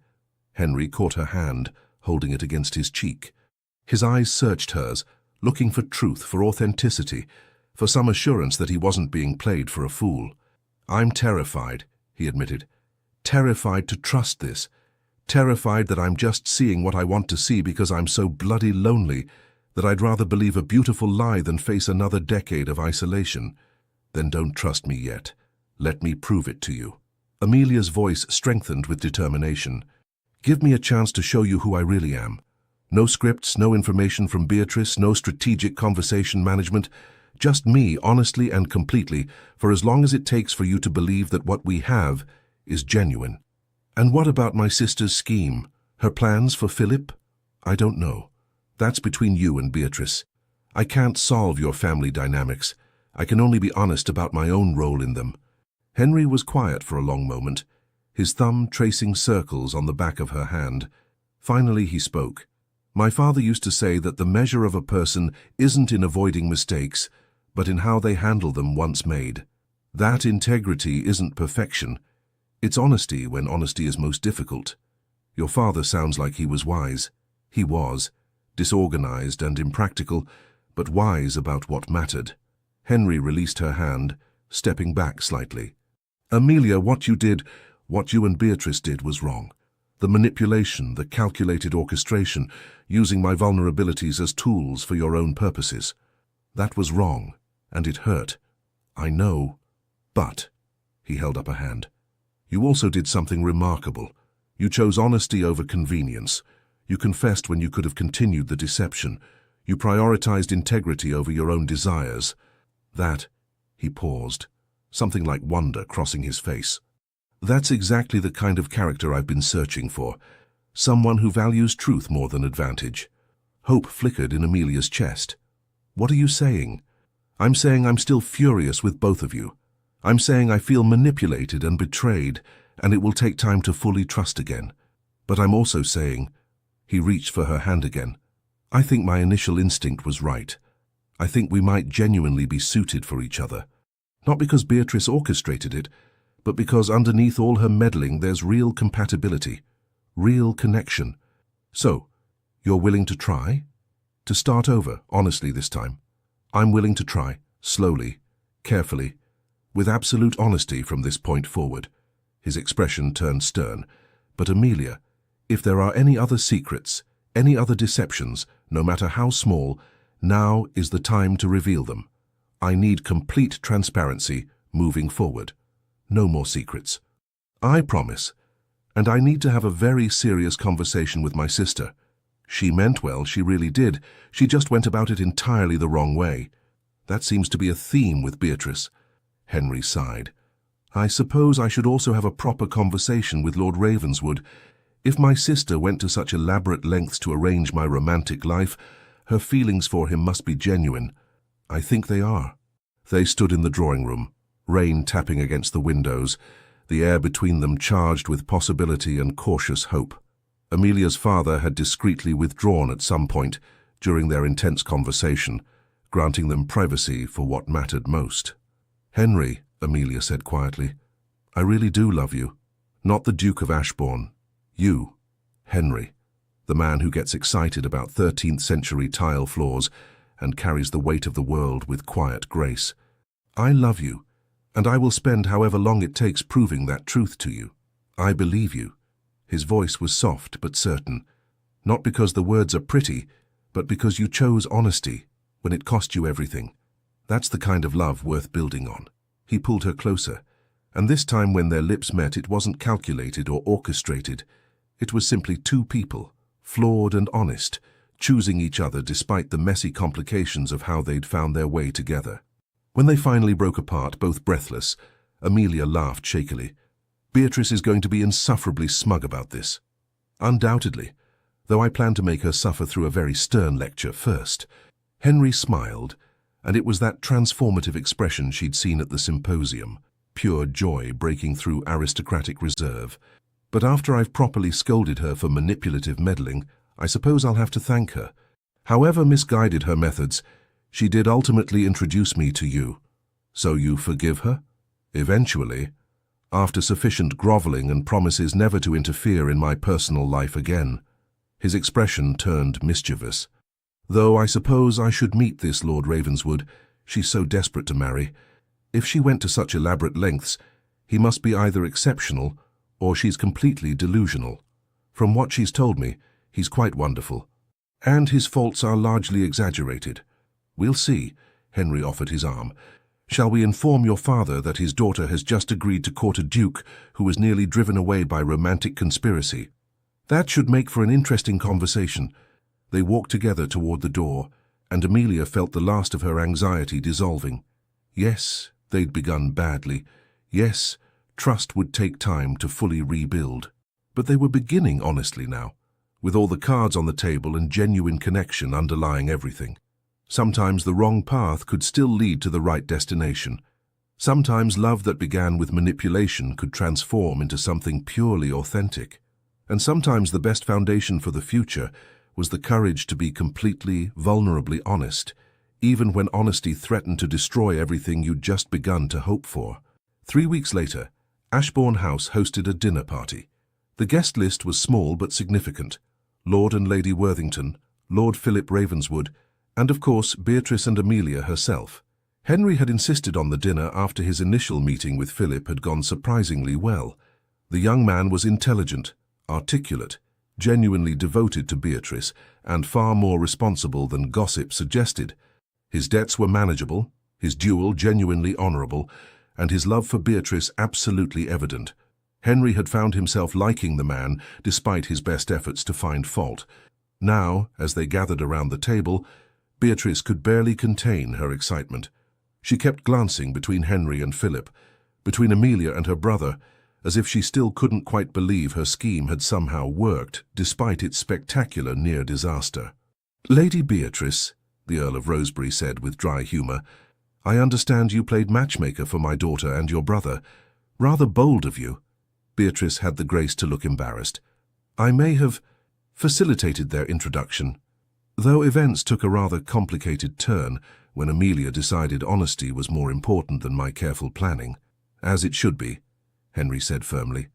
Henry caught her hand, holding it against his cheek. His eyes searched hers, looking for truth, for authenticity, for some assurance that he wasn't being played for a fool. I'm terrified, he admitted. Terrified to trust this. Terrified that I'm just seeing what I want to see because I'm so bloody lonely that I'd rather believe a beautiful lie than face another decade of isolation. Then don't trust me yet. Let me prove it to you. Amelia's voice strengthened with determination. Give me a chance to show you who I really am. No scripts, no information from Beatrice, no strategic conversation management. Just me, honestly and completely, for as long as it takes for you to believe that what we have is genuine. And what about my sister's scheme? Her plans for Philip? I don't know. That's between you and Beatrice. I can't solve your family dynamics. I can only be honest about my own role in them. Henry was quiet for a long moment, his thumb tracing circles on the back of her hand. Finally he spoke. My father used to say that the measure of a person isn't in avoiding mistakes, but in how they handle them once made. That integrity isn't perfection. It's honesty when honesty is most difficult. Your father sounds like he was wise. He was. Disorganized and impractical, but wise about what mattered. Henry released her hand, stepping back slightly. Amelia, what you and Beatrice did was wrong. The manipulation, the calculated orchestration, using my vulnerabilities as tools for your own purposes. That was wrong, and it hurt. I know, but, he held up a hand, you also did something remarkable. You chose honesty over convenience. You confessed when you could have continued the deception. You prioritized integrity over your own desires. That, he paused, something like wonder crossing his face. That's exactly the kind of character I've been searching for. Someone who values truth more than advantage. Hope flickered in Amelia's chest. What are you saying? I'm saying I'm still furious with both of you. I'm saying I feel manipulated and betrayed, and it will take time to fully trust again. But I'm also saying, he reached for her hand again, I think my initial instinct was right. I think we might genuinely be suited for each other. Not because Beatrice orchestrated it, but because underneath all her meddling there's real compatibility, real connection. So, you're willing to try? To start over, honestly this time. I'm willing to try, slowly, carefully, with absolute honesty from this point forward. His expression turned stern. But Amelia, if there are any other secrets, any other deceptions, no matter how small, now is the time to reveal them. I need complete transparency moving forward. No more secrets. I promise. And I need to have a very serious conversation with my sister. She meant well, she really did. She just went about it entirely the wrong way. That seems to be a theme with Beatrice. Henry sighed. I suppose I should also have a proper conversation with Lord Ravenswood. If my sister went to such elaborate lengths to arrange my romantic life, her feelings for him must be genuine. I think they are. They stood in the drawing room, rain tapping against the windows, the air between them charged with possibility and cautious hope. Amelia's father had discreetly withdrawn at some point during their intense conversation, granting them privacy for what mattered most. Henry, Amelia said quietly, I really do love you. Not the Duke of Ashbourne. You, Henry, the man who gets excited about 13th century tile floors and carries the weight of the world with quiet grace. I love you, and I will spend however long it takes proving that truth to you. I believe you. His voice was soft but certain, not because the words are pretty, but because you chose honesty when it cost you everything. That's the kind of love worth building on. He pulled her closer, and this time when their lips met it wasn't calculated or orchestrated. It was simply two people, flawed and honest, choosing each other despite the messy complications of how they'd found their way together. When they finally broke apart, both breathless, Amelia laughed shakily. Beatrice is going to be insufferably smug about this. Undoubtedly, though I plan to make her suffer through a very stern lecture first. Henry smiled, and it was that transformative expression she'd seen at the symposium, pure joy breaking through aristocratic reserve. But after I've properly scolded her for manipulative meddling, I suppose I'll have to thank her. However misguided her methods, she did ultimately introduce me to you. So you forgive her? Eventually, after sufficient groveling and promises never to interfere in my personal life again. His expression turned mischievous. Though I suppose I should meet this Lord Ravenswood, she's so desperate to marry. If she went to such elaborate lengths, he must be either exceptional or she's completely delusional. From what she's told me, he's quite wonderful. And his faults are largely exaggerated. We'll see. Henry offered his arm. Shall we inform your father that his daughter has just agreed to court a duke who was nearly driven away by romantic conspiracy? That should make for an interesting conversation. They walked together toward the door, and Amelia felt the last of her anxiety dissolving. Yes, they'd begun badly. Yes, trust would take time to fully rebuild. But they were beginning honestly now, with all the cards on the table and genuine connection underlying everything. Sometimes the wrong path could still lead to the right destination. Sometimes love that began with manipulation could transform into something purely authentic. And sometimes the best foundation for the future was the courage to be completely, vulnerably honest, even when honesty threatened to destroy everything you'd just begun to hope for. 3 weeks later, Ashbourne House hosted a dinner party. The guest list was small but significant. Lord and Lady Worthington, Lord Philip Ravenswood, and of course Beatrice and Amelia herself. Henry had insisted on the dinner after his initial meeting with Philip had gone surprisingly well. The young man was intelligent, articulate, genuinely devoted to Beatrice, and far more responsible than gossip suggested. His debts were manageable, his duel genuinely honourable, and his love for Beatrice absolutely evident. Henry had found himself liking the man despite his best efforts to find fault. Now, as they gathered around the table, Beatrice could barely contain her excitement. She kept glancing between Henry and Philip, between Amelia and her brother, as if she still couldn't quite believe her scheme had somehow worked, despite its spectacular near disaster. "Lady Beatrice," the Earl of Rosebery said with dry humour, "I understand you played matchmaker for my daughter and your brother. Rather bold of you." Beatrice had the grace to look embarrassed. "I may have facilitated their introduction, though events took a rather complicated turn when Amelia decided honesty was more important than my careful planning. As it should be," Henry said firmly.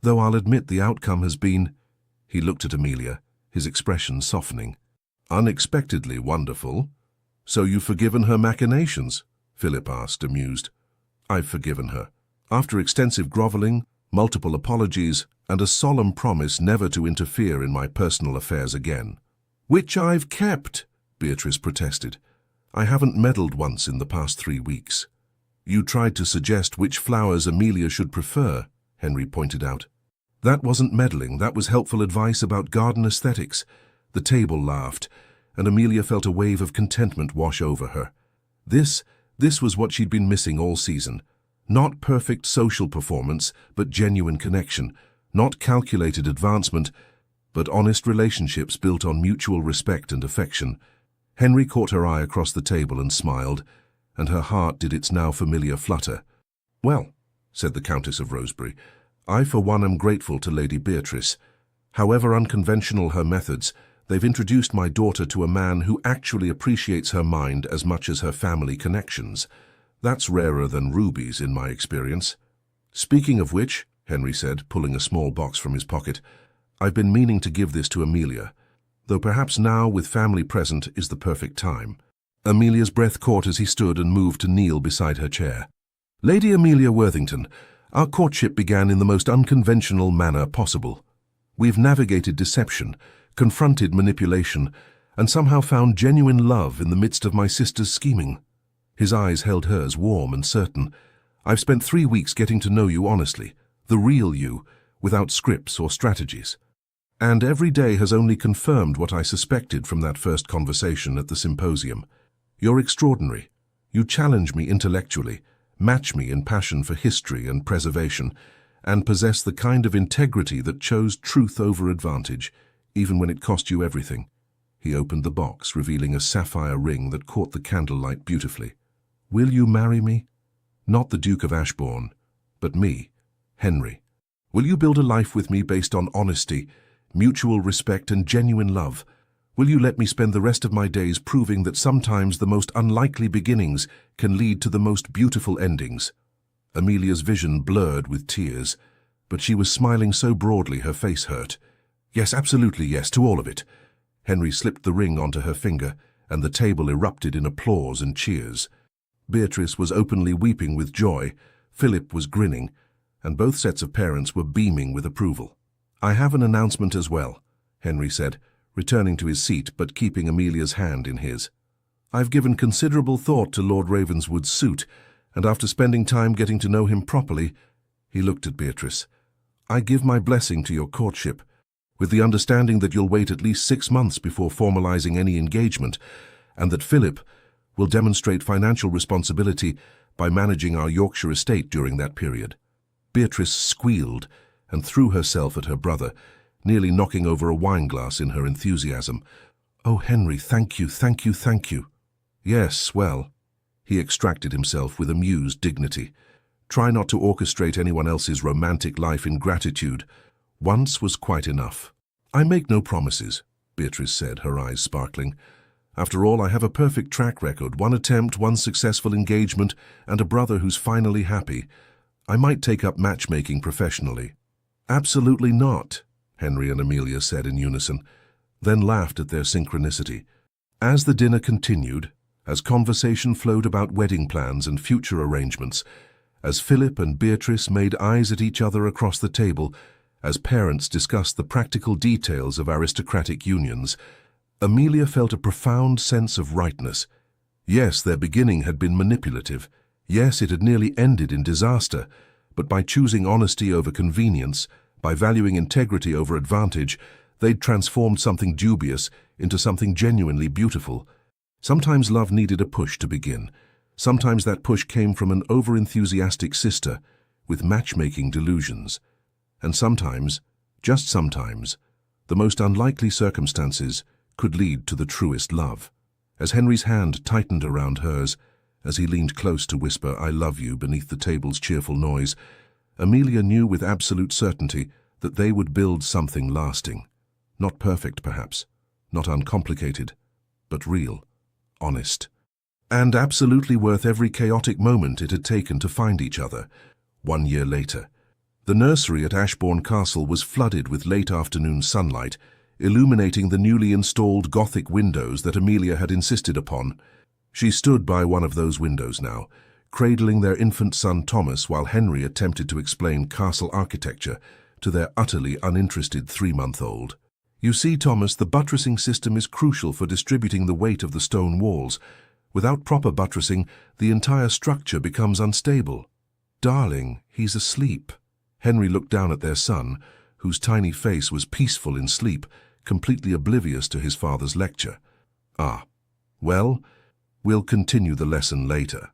"Though I'll admit the outcome has been—" He looked at Amelia, his expression softening. "Unexpectedly wonderful. So you've forgiven her machinations?" Philip asked, amused. "I've forgiven her. After extensive grovelling, multiple apologies, and a solemn promise never to interfere in my personal affairs again." "Which I've kept," Beatrice protested. "I haven't meddled once in the past 3 weeks." "You tried to suggest which flowers Amelia should prefer," Henry pointed out. "That wasn't meddling, that was helpful advice about garden aesthetics." The table laughed, and Amelia felt a wave of contentment wash over her. This was what she'd been missing all season. Not perfect social performance, but genuine connection. Not calculated advancement, but honest relationships built on mutual respect and affection. Henry caught her eye across the table and smiled, and her heart did its now familiar flutter. "Well," said the Countess of Rosebery, "I for one am grateful to Lady Beatrice. However unconventional her methods, they've introduced my daughter to a man who actually appreciates her mind as much as her family connections. That's rarer than rubies in my experience." "Speaking of which," Henry said, pulling a small box from his pocket, "I've been meaning to give this to Amelia, though perhaps now, with family present, is the perfect time." Amelia's breath caught as he stood and moved to kneel beside her chair. "Lady Amelia Worthington, our courtship began in the most unconventional manner possible. We've navigated deception, confronted manipulation, and somehow found genuine love in the midst of my sister's scheming." His eyes held hers warm and certain. "I've spent 3 weeks getting to know you honestly, the real you, without scripts or strategies. And every day has only confirmed what I suspected from that first conversation at the symposium. You're extraordinary. You challenge me intellectually, match me in passion for history and preservation, and possess the kind of integrity that chose truth over advantage, even when it cost you everything." He opened the box, revealing a sapphire ring that caught the candlelight beautifully. "Will you marry me? Not the Duke of Ashbourne, but me, Henry. Will you build a life with me based on honesty, mutual respect, and genuine love? Will you let me spend the rest of my days proving that sometimes the most unlikely beginnings can lead to the most beautiful endings?" Amelia's vision blurred with tears, but she was smiling so broadly her face hurt. "Yes, absolutely yes, to all of it." Henry slipped the ring onto her finger, and the table erupted in applause and cheers. Beatrice was openly weeping with joy, Philip was grinning, and both sets of parents were beaming with approval. "I have an announcement as well," Henry said, returning to his seat but keeping Amelia's hand in his. "I've given considerable thought to Lord Ravenswood's suit, and after spending time getting to know him properly," he looked at Beatrice, "I give my blessing to your courtship, with the understanding that you'll wait at least 6 months before formalizing any engagement, and that Philip will demonstrate financial responsibility by managing our Yorkshire estate during that period." Beatrice squealed and threw herself at her brother, nearly knocking over a wineglass in her enthusiasm. "Oh, Henry, thank you, thank you, thank you." "Yes, well," he extracted himself with amused dignity. "Try not to orchestrate anyone else's romantic life in gratitude. Once was quite enough." "I make no promises," Beatrice said, her eyes sparkling. "After all, I have a perfect track record, 1 attempt, 1 successful engagement, and a brother who's finally happy. I might take up matchmaking professionally." "Absolutely not," Henry and Amelia said in unison, then laughed at their synchronicity. As the dinner continued, as conversation flowed about wedding plans and future arrangements, as Philip and Beatrice made eyes at each other across the table, as parents discussed the practical details of aristocratic unions, Amelia felt a profound sense of rightness. Yes, their beginning had been manipulative. Yes, it had nearly ended in disaster. But by choosing honesty over convenience, by valuing integrity over advantage, they'd transformed something dubious into something genuinely beautiful. Sometimes love needed a push to begin. Sometimes that push came from an over-enthusiastic sister with matchmaking delusions. And sometimes, just sometimes, the most unlikely circumstances could lead to the truest love. As Henry's hand tightened around hers, as he leaned close to whisper, "I love you," beneath the table's cheerful noise, Amelia knew with absolute certainty that they would build something lasting. Not perfect, perhaps, not uncomplicated, but real, honest, and absolutely worth every chaotic moment it had taken to find each other. 1 year later, the nursery at Ashbourne Castle was flooded with late-afternoon sunlight, illuminating the newly installed Gothic windows that Amelia had insisted upon. She stood by one of those windows now, cradling their infant son Thomas while Henry attempted to explain castle architecture to their utterly uninterested 3-month-old. "You see, Thomas, the buttressing system is crucial for distributing the weight of the stone walls. Without proper buttressing, the entire structure becomes unstable." "Darling, he's asleep." Henry looked down at their son, whose tiny face was peaceful in sleep, completely oblivious to his father's lecture. "Ah, well, we'll continue the lesson later."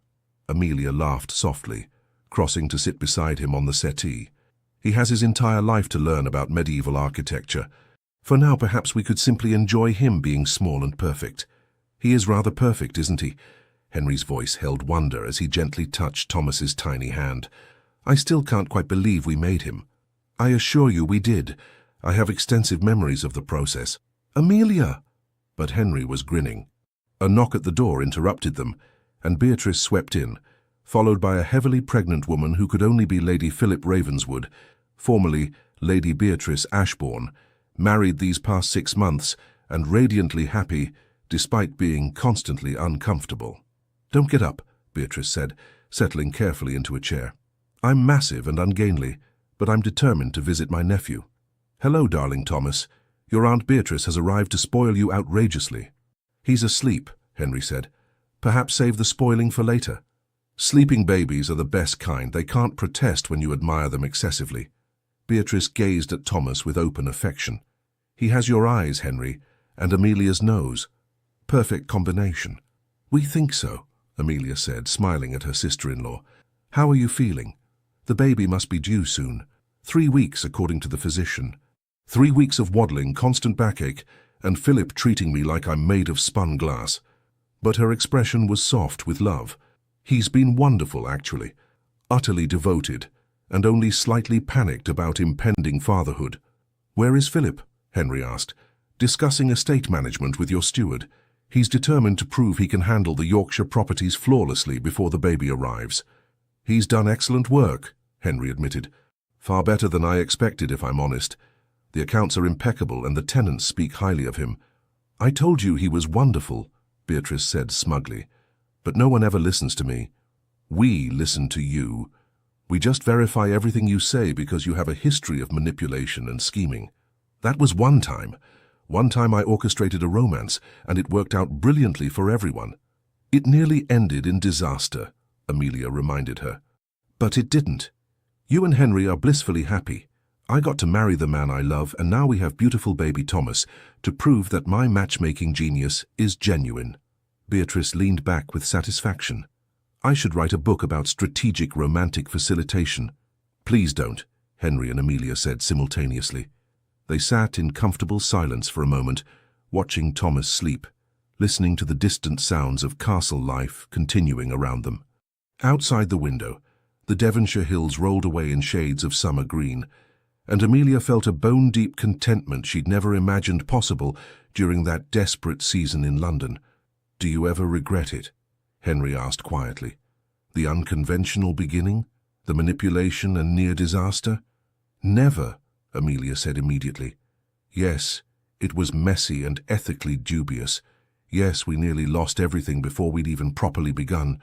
Amelia laughed softly, crossing to sit beside him on the settee. "He has his entire life to learn about medieval architecture. For now, perhaps we could simply enjoy him being small and perfect. He is rather perfect, isn't he?" Henry's voice held wonder as he gently touched Thomas's tiny hand. "I still can't quite believe we made him." "I assure you we did. I have extensive memories of the process." "Amelia!" But Henry was grinning. A knock at the door interrupted them, and Beatrice swept in, followed by a heavily pregnant woman who could only be Lady Philip Ravenswood, formerly Lady Beatrice Ashbourne, married these past 6 months and radiantly happy despite being constantly uncomfortable. "Don't get up," Beatrice said, settling carefully into a chair. "I'm massive and ungainly, but I'm determined to visit my nephew." "Hello, darling Thomas. Your Aunt Beatrice has arrived to spoil you outrageously." "He's asleep," Henry said. "Perhaps save the spoiling for later." "Sleeping babies are the best kind. They can't protest when you admire them excessively." Beatrice gazed at Thomas with open affection. "He has your eyes, Henry, and Amelia's nose. Perfect combination." "We think so," Amelia said, smiling at her sister-in-law. "How are you feeling? The baby must be due soon. 3 weeks, according to the physician. 3 weeks of waddling, constant backache, and Philip treating me like I'm made of spun glass. But her expression was soft with love. He's been wonderful, actually. Utterly devoted, and only slightly panicked about impending fatherhood. Where is Philip? Henry asked. Discussing estate management with your steward. He's determined to prove he can handle the Yorkshire properties flawlessly before the baby arrives. He's done excellent work, Henry admitted. Far better than I expected, if I'm honest. The accounts are impeccable and the tenants speak highly of him. I told you he was wonderful, Beatrice said smugly. But no one ever listens to me. We listen to you. We just verify everything you say because you have a history of manipulation and scheming. That was one time. One time I orchestrated a romance, and it worked out brilliantly for everyone. It nearly ended in disaster, Amelia reminded her. But it didn't. You and Henry are blissfully happy. I got to marry the man I love, and now we have beautiful baby Thomas to prove that my matchmaking genius is genuine. Beatrice leaned back with satisfaction. I should write a book about strategic romantic facilitation. Please don't, Henry and Amelia said simultaneously. They sat in comfortable silence for a moment, watching Thomas sleep, listening to the distant sounds of castle life continuing around them. Outside the window, the Devonshire hills rolled away in shades of summer green, and Amelia felt a bone-deep contentment she'd never imagined possible during that desperate season in London. Do you ever regret it? Henry asked quietly. The unconventional beginning? The manipulation and near disaster? Never, Amelia said immediately. Yes, it was messy and ethically dubious. Yes, we nearly lost everything before we'd even properly begun.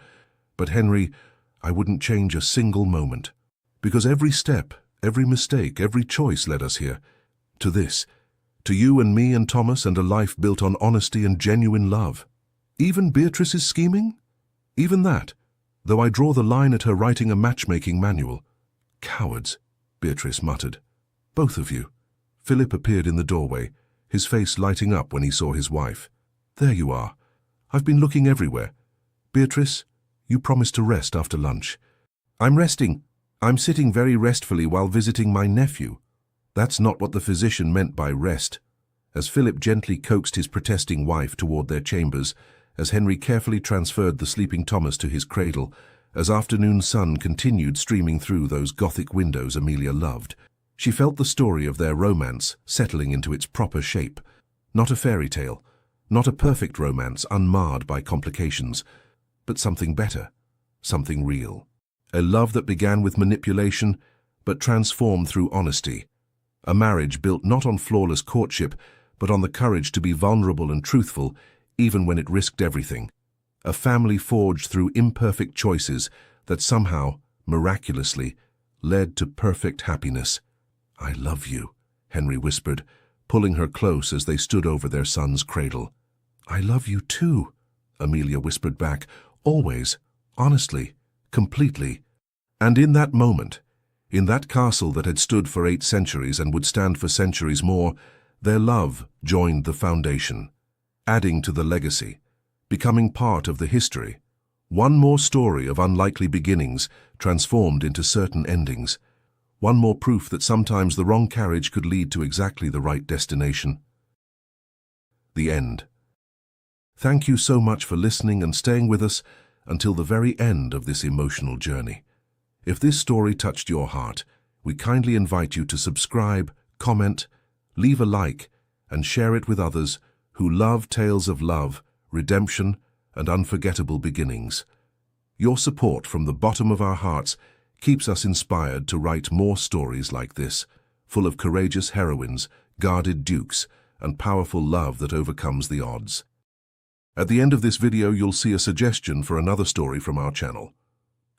But Henry, I wouldn't change a single moment. Because every step, every mistake, every choice led us here. To this. To you and me and Thomas and a life built on honesty and genuine love. Even Beatrice's scheming? Even that, though I draw the line at her writing a matchmaking manual. Cowards, Beatrice muttered. Both of you. Philip appeared in the doorway, his face lighting up when he saw his wife. There you are. I've been looking everywhere. Beatrice, you promised to rest after lunch. I'm resting. I'm sitting very restfully while visiting my nephew. That's not what the physician meant by rest. As Philip gently coaxed his protesting wife toward their chambers, as Henry carefully transferred the sleeping Thomas to his cradle, as afternoon sun continued streaming through those Gothic windows Amelia loved, she felt the story of their romance settling into its proper shape. Not a fairy tale, not a perfect romance unmarred by complications, but something better, something real. A love that began with manipulation, but transformed through honesty. A marriage built not on flawless courtship, but on the courage to be vulnerable and truthful, even when it risked everything. A family forged through imperfect choices that somehow, miraculously, led to perfect happiness. I love you, Henry whispered, pulling her close as they stood over their son's cradle. I love you too, Amelia whispered back, always, honestly, completely. And in that moment, in that castle that had stood for 8 centuries and would stand for centuries more, their love joined the foundation, adding to the legacy, becoming part of the history. One more story of unlikely beginnings transformed into certain endings. One more proof that sometimes the wrong carriage could lead to exactly the right destination. The end. Thank you so much for listening and staying with us until the very end of this emotional journey. If this story touched your heart, we kindly invite you to subscribe, comment, leave a like, and share it with others who love tales of love, redemption, and unforgettable beginnings. Your support from the bottom of our hearts keeps us inspired to write more stories like this, full of courageous heroines, guarded dukes, and powerful love that overcomes the odds. At the end of this video, you'll see a suggestion for another story from our channel.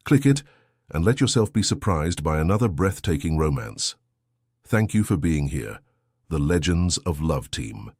Click it and let yourself be surprised by another breathtaking romance. Thank you for being here, the Legends of Love team.